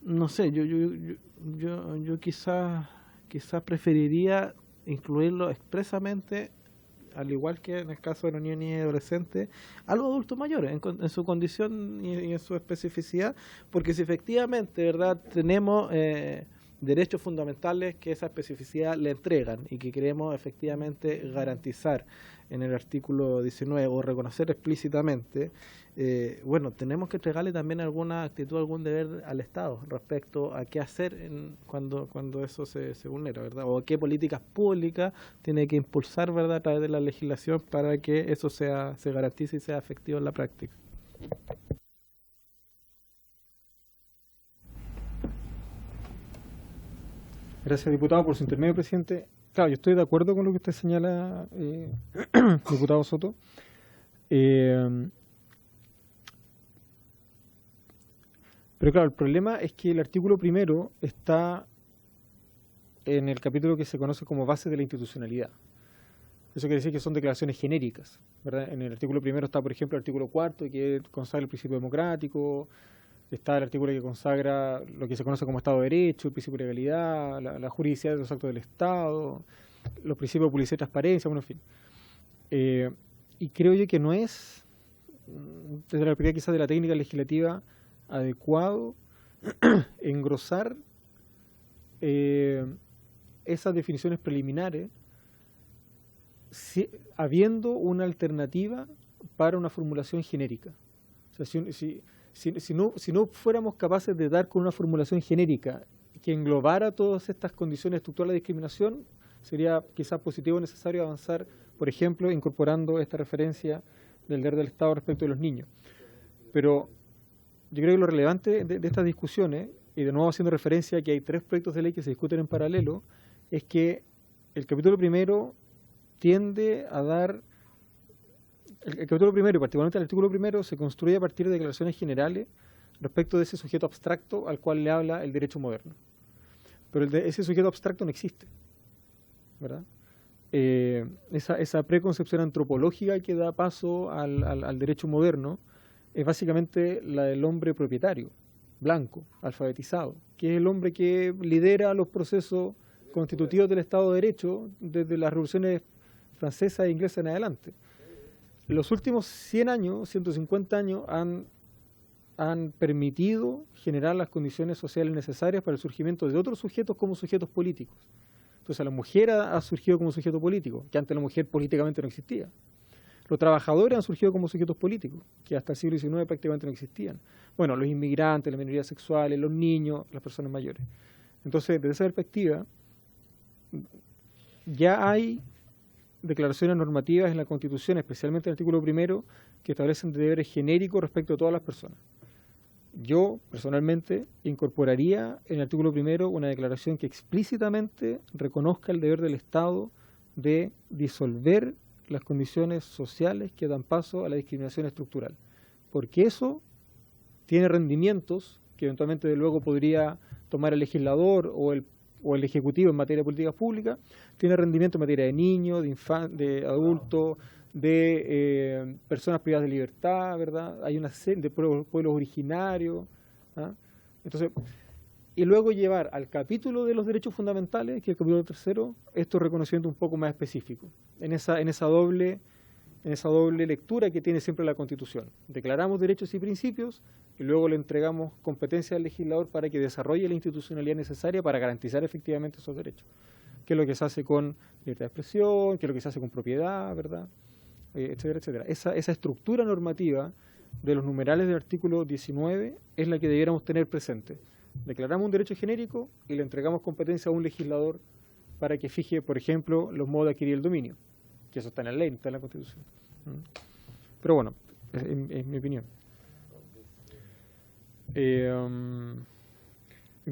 No sé, yo quizás preferiría incluirlo expresamente, al igual que en el caso de los niños y adolescentes, a los adultos mayores, en su condición y en su especificidad, porque si efectivamente, ¿verdad?, tenemos derechos fundamentales que esa especificidad le entregan y que queremos efectivamente garantizar en el artículo 19 o reconocer explícitamente, bueno, tenemos que entregarle también alguna actitud, algún deber al Estado respecto a qué hacer cuando eso se vulnera, ¿verdad? O qué políticas públicas tiene que impulsar, ¿verdad?, a través de la legislación para que eso se garantice y sea efectivo en la práctica. Gracias, diputado, por su intermedio, presidente. Claro, yo estoy de acuerdo con lo que usted señala, diputado Soto. Pero claro, el problema es que el artículo primero está en el capítulo que se conoce como base de la institucionalidad. Eso quiere decir que son declaraciones genéricas, ¿verdad? En el artículo primero está, por ejemplo, el artículo cuarto, que consagra el principio democrático. Está el artículo que consagra lo que se conoce como Estado de Derecho, el principio de legalidad, la juridicidad de los actos del Estado, los principios de publicidad y transparencia, bueno, en fin. Y creo yo que no es, desde la perspectiva quizás de la técnica legislativa, adecuado engrosar esas definiciones preliminares habiendo una alternativa para una formulación genérica. O sea, si no fuéramos capaces de dar con una formulación genérica que englobara todas estas condiciones estructurales de discriminación, sería quizás positivo o necesario avanzar, por ejemplo, incorporando esta referencia del deber del Estado respecto de los niños. Pero yo creo que lo relevante de estas discusiones, y de nuevo haciendo referencia a que hay 3 proyectos de ley que se discuten en paralelo, es que el capítulo primero tiende a dar... El capítulo primero, y particularmente el artículo primero, se construye a partir de declaraciones generales respecto de ese sujeto abstracto al cual le habla el derecho moderno. Pero ese sujeto abstracto no existe, ¿verdad? Esa preconcepción antropológica que da paso al derecho moderno es básicamente la del hombre propietario, blanco, alfabetizado, que es el hombre que lidera los procesos constitutivos del Estado de Derecho desde las revoluciones francesa e inglesa en adelante. Los últimos 100 años, 150 años, han permitido generar las condiciones sociales necesarias para el surgimiento de otros sujetos como sujetos políticos. Entonces la mujer ha surgido como sujeto político, que antes la mujer políticamente no existía. Los trabajadores han surgido como sujetos políticos, que hasta el siglo XIX prácticamente no existían. Bueno, los inmigrantes, las minorías sexuales, los niños, las personas mayores. Entonces, desde esa perspectiva, ya hay declaraciones normativas en la Constitución, especialmente en el artículo 1, que establecen deberes genéricos respecto a todas las personas. Yo, personalmente, incorporaría en el artículo 1 una declaración que explícitamente reconozca el deber del Estado de disolver las condiciones sociales que dan paso a la discriminación estructural, porque eso tiene rendimientos que eventualmente luego podría tomar el legislador o el Ejecutivo en materia de políticas públicas, tiene rendimiento en materia de niños, de adultos, de personas privadas de libertad, ¿verdad? Hay una serie de pueblos originarios, ¿ah? Entonces, y luego llevar al capítulo de los derechos fundamentales, que es el capítulo 3, estos reconocimientos un poco más específicos, en esa doble lectura que tiene siempre la Constitución. Declaramos derechos y principios y luego le entregamos competencia al legislador para que desarrolle la institucionalidad necesaria para garantizar efectivamente esos derechos. ¿Qué es lo que se hace con libertad de expresión? ¿Qué es lo que se hace con propiedad? ¿Verdad? Etcétera, etcétera. Esa estructura normativa de los numerales del artículo 19 es la que debiéramos tener presente. Declaramos un derecho genérico y le entregamos competencia a un legislador para que fije, por ejemplo, los modos de adquirir el dominio, que eso está en la ley, no está en la Constitución. Pero bueno, es mi opinión. En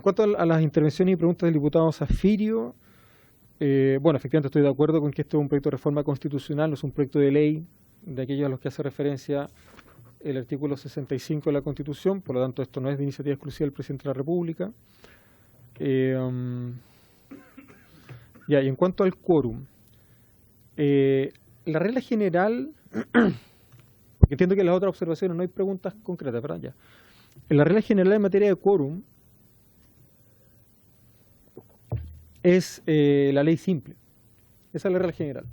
cuanto a las intervenciones y preguntas del diputado Zafirio, bueno, efectivamente estoy de acuerdo con que este es un proyecto de reforma constitucional, no es un proyecto de ley de aquellos a los que hace referencia el artículo 65 de la Constitución, por lo tanto esto no es de iniciativa exclusiva del Presidente de la República. Y en cuanto al quórum, la regla general, porque entiendo que en las otras observaciones no hay preguntas concretas, ¿verdad? Ya. En la regla general en materia de quórum es la ley simple. Esa es la regla general.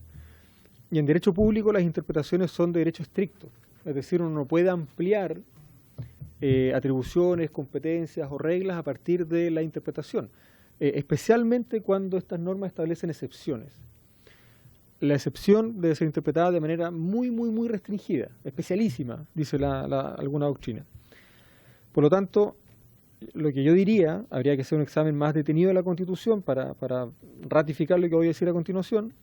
Y en derecho público las interpretaciones son de derecho estricto. Es decir, uno no puede ampliar atribuciones, competencias o reglas a partir de la interpretación, especialmente cuando estas normas establecen excepciones. La excepción debe ser interpretada de manera muy, muy, muy restringida, especialísima, dice alguna doctrina. Por lo tanto, lo que yo diría, habría que hacer un examen más detenido de la Constitución para ratificar lo que voy a decir a continuación,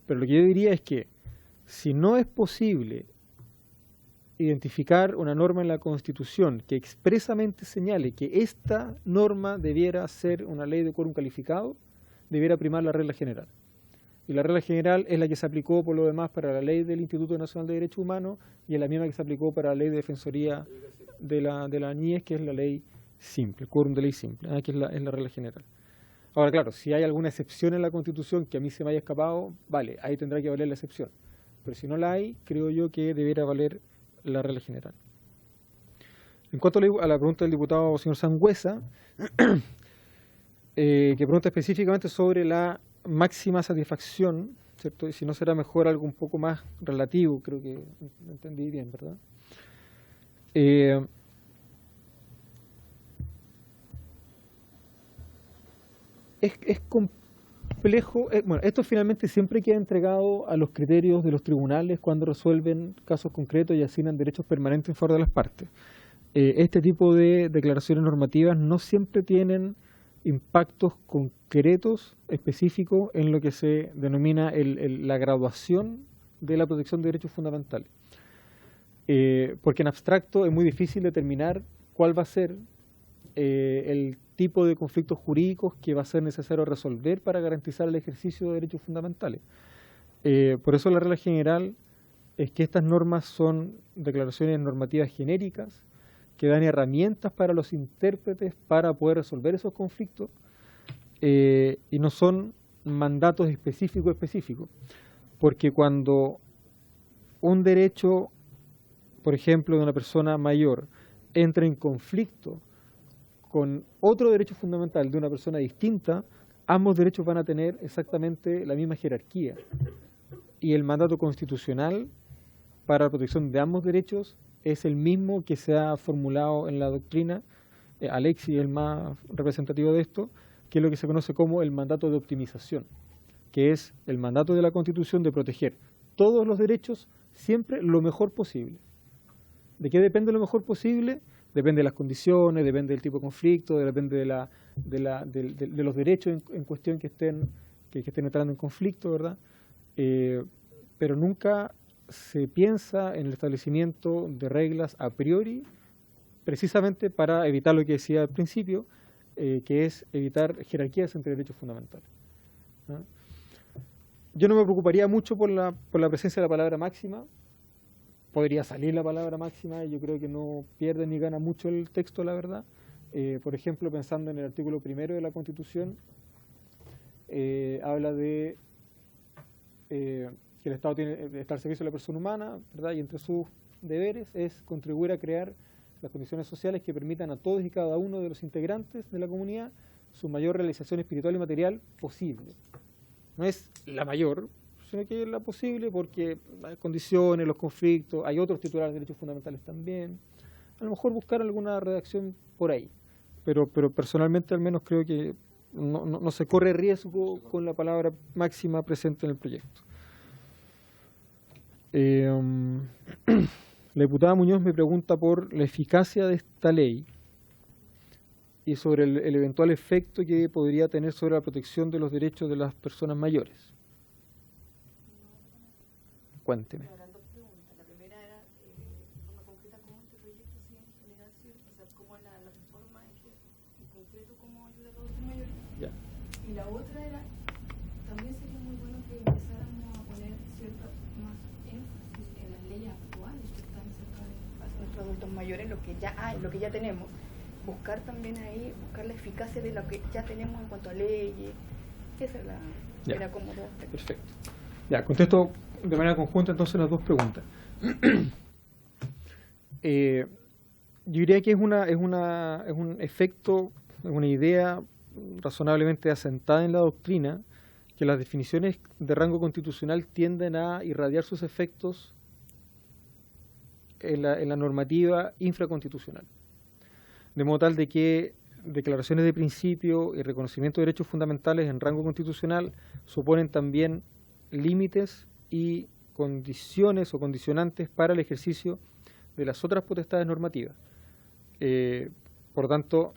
pero lo que yo diría es que si no es posible identificar una norma en la Constitución que expresamente señale que esta norma debiera ser una ley de quórum calificado, debiera primar la regla general. Y la regla general es la que se aplicó por lo demás para la ley del Instituto Nacional de Derechos Humanos y es la misma que se aplicó para la ley de Defensoría de la Niñez, que es la ley simple, quórum de ley simple, que es la regla general. Ahora, claro, si hay alguna excepción en la Constitución que a mí se me haya escapado, vale, ahí tendrá que valer la excepción. Pero si no la hay, creo yo que debiera valer la regla general. En cuanto a la pregunta del diputado señor Sangüesa, que pregunta específicamente sobre la máxima satisfacción, ¿cierto? Y si no será mejor algo un poco más relativo, creo que lo entendí bien, ¿verdad? Es complejo. Bueno, esto finalmente siempre queda entregado a los criterios de los tribunales cuando resuelven casos concretos y asignan derechos permanentes en favor de las partes. Este tipo de declaraciones normativas no siempre tienen impactos concretos, específicos, en lo que se denomina la graduación de la protección de derechos fundamentales. Porque en abstracto es muy difícil determinar cuál va a ser el tipo de conflictos jurídicos que va a ser necesario resolver para garantizar el ejercicio de derechos fundamentales. Por eso la regla general es que estas normas son declaraciones normativas genéricas que dan herramientas para los intérpretes para poder resolver esos conflictos y no son mandatos específicos, porque cuando un derecho, por ejemplo, de una persona mayor entra en conflicto con otro derecho fundamental de una persona distinta, ambos derechos van a tener exactamente la misma jerarquía. Y el mandato constitucional para la protección de ambos derechos es el mismo que se ha formulado en la doctrina. Alexis es el más representativo de esto, que es lo que se conoce como el mandato de optimización, que es el mandato de la Constitución de proteger todos los derechos siempre lo mejor posible. ¿De qué depende lo mejor posible? Depende de las condiciones, depende del tipo de conflicto, depende de los derechos en cuestión que estén entrando en conflicto, ¿verdad? pero nunca se piensa en el establecimiento de reglas a priori, precisamente para evitar lo que decía al principio, que es evitar jerarquías entre derechos fundamentales, ¿no? Yo no me preocuparía mucho por la presencia de la palabra máxima. Podría salir la palabra máxima y yo creo que no pierde ni gana mucho el texto, la verdad. Por ejemplo, pensando en el artículo 1 de la Constitución, habla de que el Estado tiene que estar al servicio de la persona humana, ¿verdad? Y entre sus deberes es contribuir a crear las condiciones sociales que permitan a todos y cada uno de los integrantes de la comunidad su mayor realización espiritual y material posible. No es la mayor, sino que es la posible porque hay condiciones, los conflictos, hay otros titulares de derechos fundamentales también. A lo mejor buscar alguna redacción por ahí, pero personalmente al menos creo que no se corre riesgo con la palabra máxima presente en el proyecto. La diputada Muñoz me pregunta por la eficacia de esta ley y sobre el eventual efecto que podría tener sobre la protección de los derechos de las personas mayores. Cuénteme. La primera era, de forma concreta, cómo este proyecto sí en generación, o sea, cómo la reforma en concreto, cómo ayuda a los adultos mayores. Ya. Y la otra era, también sería muy bueno que empezáramos a poner cierto más énfasis en las leyes actuales que están cerca de nuestros adultos mayores, lo que ya hay, lo que ya tenemos. Buscar también ahí, buscar la eficacia de lo que ya tenemos en cuanto a leyes. Esa es la, era como dos. Perfecto. Ya, contesto de manera conjunta entonces las dos preguntas. Yo diría que es un efecto, es una idea razonablemente asentada en la doctrina, que las definiciones de rango constitucional tienden a irradiar sus efectos en la normativa infraconstitucional. De modo tal de que declaraciones de principio y reconocimiento de derechos fundamentales en rango constitucional suponen también límites y condiciones o condicionantes para el ejercicio de las otras potestades normativas. Por tanto,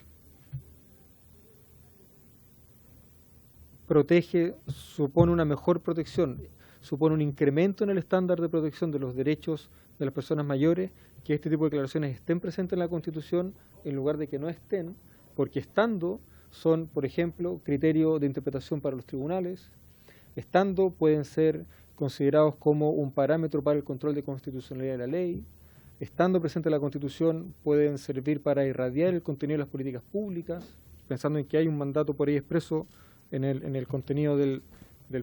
supone una mejor protección, supone un incremento en el estándar de protección de los derechos de las personas mayores, que este tipo de declaraciones estén presentes en la Constitución en lugar de que no estén, porque estando son, por ejemplo, criterio de interpretación para los tribunales, estando pueden ser considerados como un parámetro para el control de constitucionalidad de la ley, estando presente en la Constitución pueden servir para irradiar el contenido de las políticas públicas, pensando en que hay un mandato por ahí expreso en el contenido del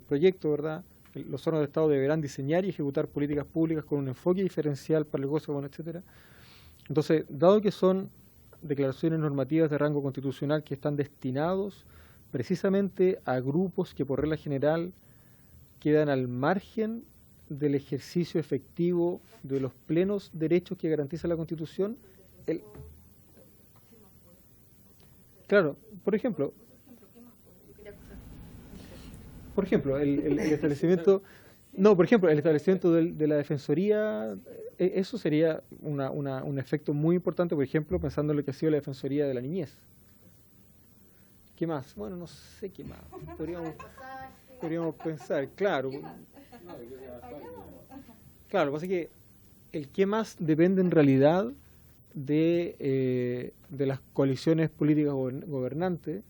proyecto, ¿verdad? Los órganos de Estado deberán diseñar y ejecutar políticas públicas con un enfoque diferencial para el goce, bueno, etcétera. Entonces, dado que son declaraciones normativas de rango constitucional que están destinados precisamente a grupos que por regla general quedan al margen del ejercicio efectivo de los plenos derechos que garantiza la Constitución, claro, por ejemplo, el establecimiento, no, por ejemplo, el establecimiento de la Defensoría, eso sería un efecto muy importante, por ejemplo, pensando en lo que ha sido la Defensoría de la Niñez. ¿Qué más? Bueno, no sé qué más. Podríamos pensar, claro. Claro, lo que pasa es que el qué más depende en realidad de las coaliciones políticas gobernantes,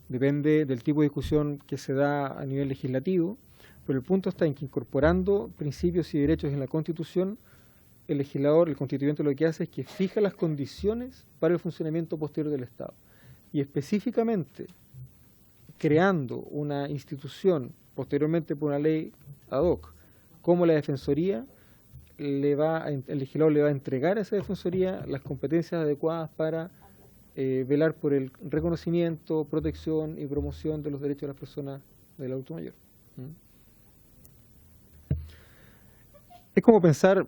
depende del tipo de discusión que se da a nivel legislativo, pero el punto está en que incorporando principios y derechos en la Constitución, el legislador, el constituyente, lo que hace es que fija las condiciones para el funcionamiento posterior del Estado. Y específicamente, creando una institución, posteriormente por una ley ad hoc, como la Defensoría, el legislador le va a entregar a esa Defensoría las competencias adecuadas para velar por el reconocimiento, protección y promoción de los derechos de las personas del adulto mayor. Es como pensar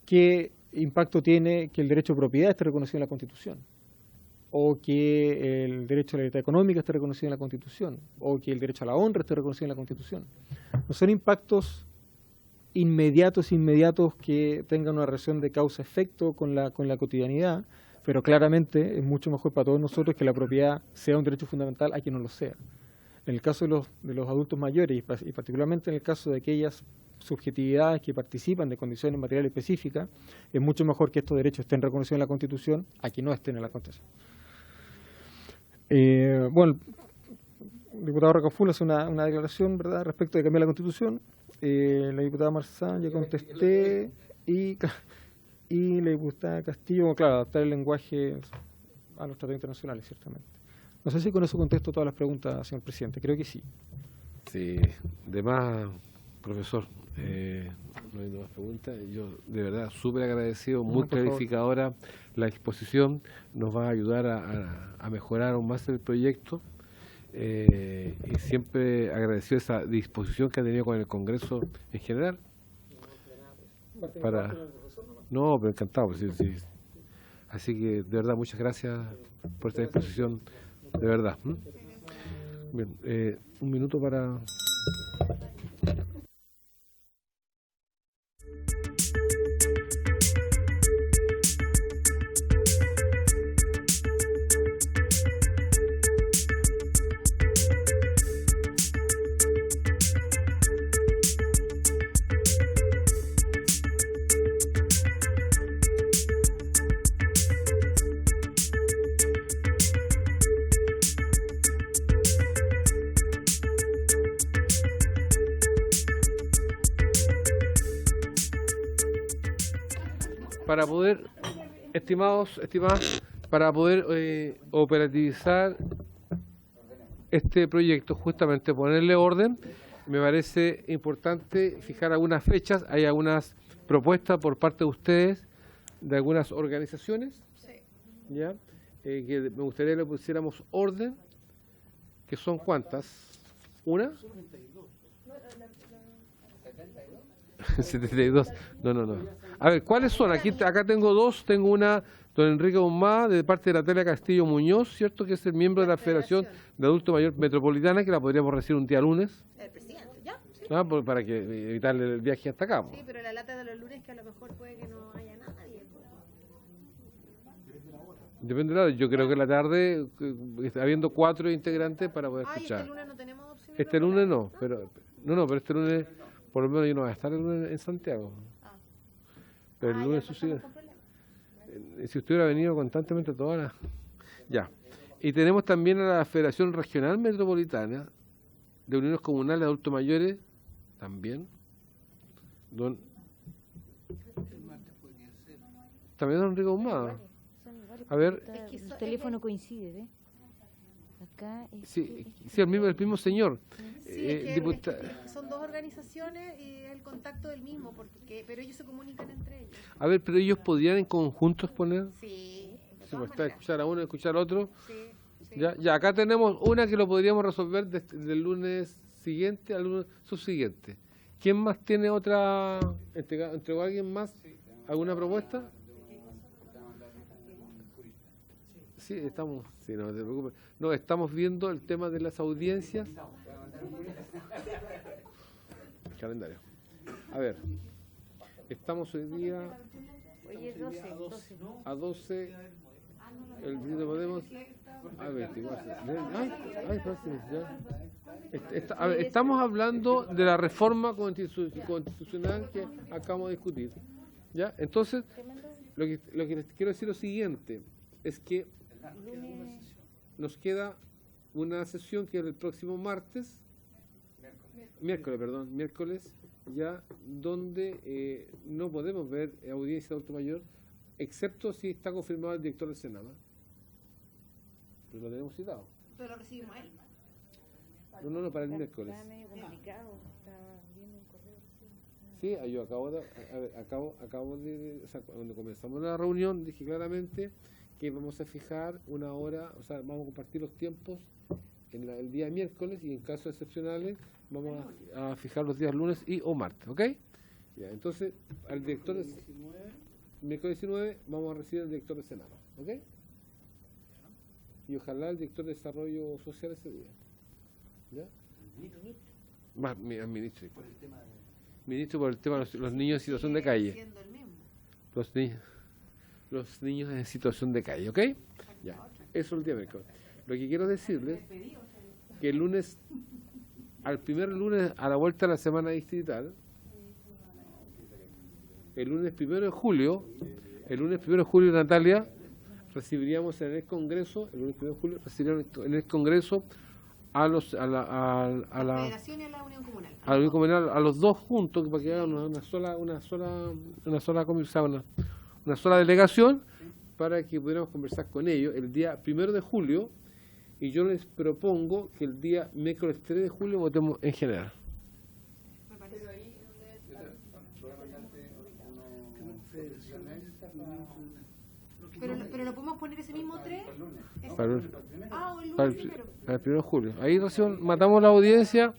qué impacto tiene que el derecho de propiedad esté reconocido en la Constitución, o que el derecho a la libertad económica esté reconocido en la Constitución, o que el derecho a la honra esté reconocido en la Constitución. No son impactos inmediatos que tengan una relación de causa-efecto con la cotidianidad, pero claramente es mucho mejor para todos nosotros que la propiedad sea un derecho fundamental a quien no lo sea. En el caso de los adultos mayores y particularmente en el caso de aquellas subjetividades que participan de condiciones materiales específicas, es mucho mejor que estos derechos estén reconocidos en la Constitución a que no estén en la Constitución. Bueno, el diputado Rocaful hace una declaración, ¿verdad?, respecto de cambiar la Constitución. La diputada Marzán, ya contesté, y la diputada Castillo, claro, adaptar el lenguaje a los tratados internacionales, ciertamente. No sé si con eso contesto todas las preguntas, señor presidente, creo que sí. Sí, de más, profesor, no hay más preguntas. Yo, de verdad, súper agradecido, muy clarificadora la exposición, nos va a ayudar a mejorar aún más el proyecto. Y siempre agradecido esa disposición que ha tenido con el Congreso en general. No, pero encantado. Sí. Así que, de verdad, muchas gracias por esta disposición, de verdad. Bien, un minuto para... Para poder, estimadas, para poder operativizar este proyecto, justamente ponerle orden, me parece importante fijar algunas fechas. Hay algunas propuestas por parte de ustedes, de algunas organizaciones, ¿ya? Que me gustaría que le pusiéramos orden, que son ¿cuántas? ¿Una? 72. No. A ver, ¿cuáles son? Acá tengo dos. Tengo una, don Enrique Humá, de parte de Natalia Castillo Muñoz, ¿cierto? Que es el miembro de la Federación de Adulto Mayor Metropolitana, que la podríamos recibir un día lunes. El presidente, ¿ya? Sí. Para que evitarle el viaje hasta acá. Sí, pero la lata de los lunes que a lo mejor puede que no haya nadie. Depende de la hora. Yo creo que en la tarde, habiendo 4 integrantes para poder escuchar. Este lunes no tenemos opción. Este lunes no, pero este lunes, por lo menos yo no voy a estar el lunes en Santiago. Pero el lunes sucede. Si usted hubiera venido constantemente todas las... Ya. Y tenemos también a la Federación Regional Metropolitana de Uniones Comunales de Adultos Mayores, también. También don Enrique Humada. A ver. El teléfono coincide, ¿ves? Acá sí, el mismo señor. Sí, es que son dos organizaciones y el contacto del mismo, pero ellos se comunican entre ellos. A ver, pero ellos podrían en conjunto exponer. Sí. Pues está escuchar a uno y escuchar a otro. Sí. Ya, acá tenemos una que lo podríamos resolver del lunes siguiente al lunes subsiguiente. ¿Quién más tiene otra? ¿Entregó alguien más alguna propuesta? Sí, estamos, sí, no te preocupes. No, estamos viendo el tema de las audiencias. El calendario. A ver, estamos hoy día a 12. El Partido Podemos a 24. A ver, estamos hablando de la reforma constitucional que acabamos de discutir. ¿Ya? Entonces, lo que les quiero decir es lo siguiente, es que nos queda una sesión que es el próximo miércoles, ya, donde no podemos ver audiencia de adulto mayor, excepto si está confirmado el director del Senado. Pero lo tenemos citado. Pero lo recibimos ahí. No, para el miércoles. Está medio complicado, está viendo un correo. Sí, yo acabo de, o sea, cuando comenzamos la reunión dije claramente que vamos a fijar una hora, o sea, vamos a compartir los tiempos en el día miércoles y en casos excepcionales vamos a fijar los días lunes o martes, ¿ok? Ya, entonces, al director de miércoles 19 vamos a recibir al director de Senado, ¿ok? Y ojalá el director de Desarrollo Social ese día. ¿Ya? Más ministro. Ministro por el tema de los niños en situación de calle. Los niños en situación de calle, ¿ok? Ya, eso es el día miércoles. Lo que quiero decirles que el lunes, al primer lunes a la vuelta de la semana distrital, el lunes 1 de julio, Natalia, recibiríamos en el Congreso, el lunes 1 de julio, recibiríamos en el Congreso a la Federación y a la Unión Comunal. A la Unión Comunal, a los dos juntos, para que hagan una sola delegación, para que pudiéramos conversar con ellos el día 1 de julio, y yo les propongo que el día miércoles 3 de julio votemos en general. Pero lo podemos poner ese mismo 3. Para el primero. 1 de julio. Ahí recién matamos la audiencia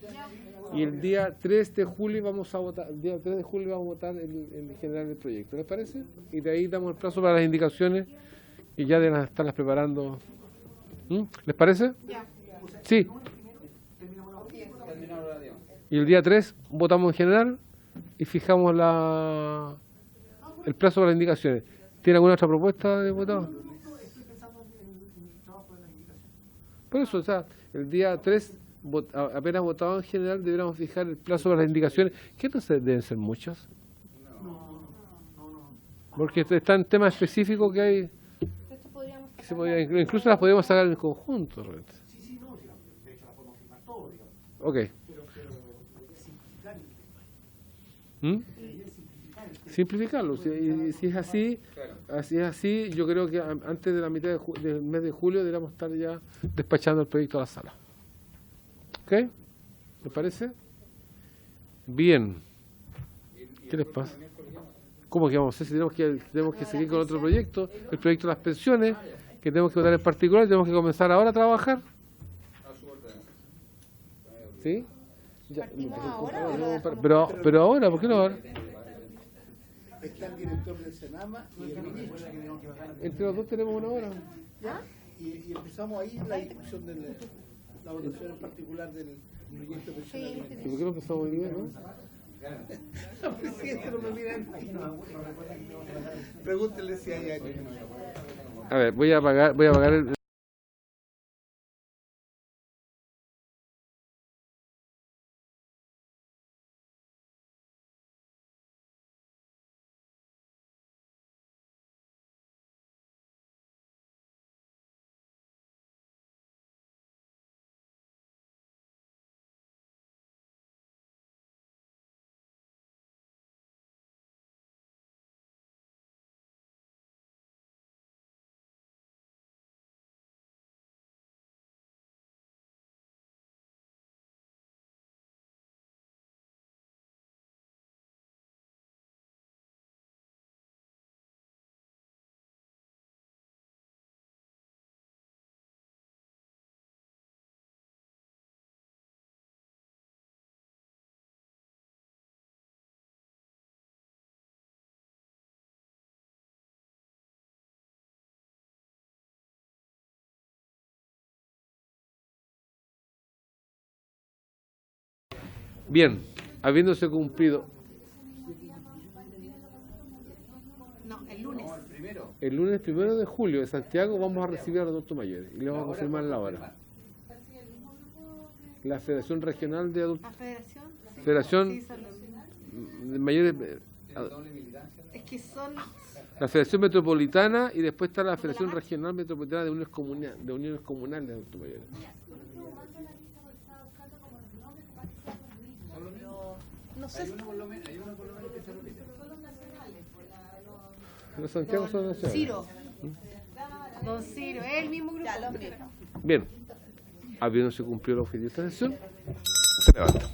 y el día 3 de julio vamos a votar. El día 3 de julio vamos a votar en general el proyecto. ¿Les parece? Y de ahí damos el plazo para las indicaciones y ya deben estarlas preparando. ¿Les parece? Sí. Y el día 3 votamos en general y fijamos el plazo para las indicaciones. ¿Tiene alguna otra propuesta, diputado? Por eso, o sea, el día 3, apenas votado en general, deberíamos fijar el plazo para las indicaciones. ¿Qué no deben ser muchas? Porque están temas específicos que hay. Que se podría, incluso las podríamos sacar en conjunto. Realmente. Ok. Simplificarlo. Si es así, yo creo que antes de la mitad del mes de julio deberíamos estar ya despachando el proyecto a la sala. ¿Ok? ¿Les parece? Bien. ¿Qué les pasa? ¿Cómo que vamos a hacer? Si tenemos que seguir con otro proyecto, el proyecto de las pensiones, que tenemos que votar en particular, tenemos que comenzar ahora a trabajar. ¿Sí? Ya, pero ahora, ¿por qué no ahora? Está el director del Senama y el ministro. Entre los dos tenemos una hora. ¿Ya? Y empezamos ahí la discusión de la votación en particular del proyecto pensional. ¿Y por qué no empezamos hoy día, no? La presidenta no me mira en Pregúntele si hay algo. A ver, voy a apagar el... Bien, habiéndose cumplido. No, el lunes. El lunes 1 de julio en Santiago vamos a recibir a los adultos mayores y le vamos a confirmar la hora. La Federación Regional de Adultos. ¿La Federación de Mayores. Es que son. La Federación Metropolitana y después está la Federación Regional Metropolitana de Uniones Comunales de Adultos Mayores. No sé. Los Santiago son nacionales. Ciro. Don Ciro, es el mismo grupo. Bien, habiéndose cumplido el objetivo de esta sesión, se levanta.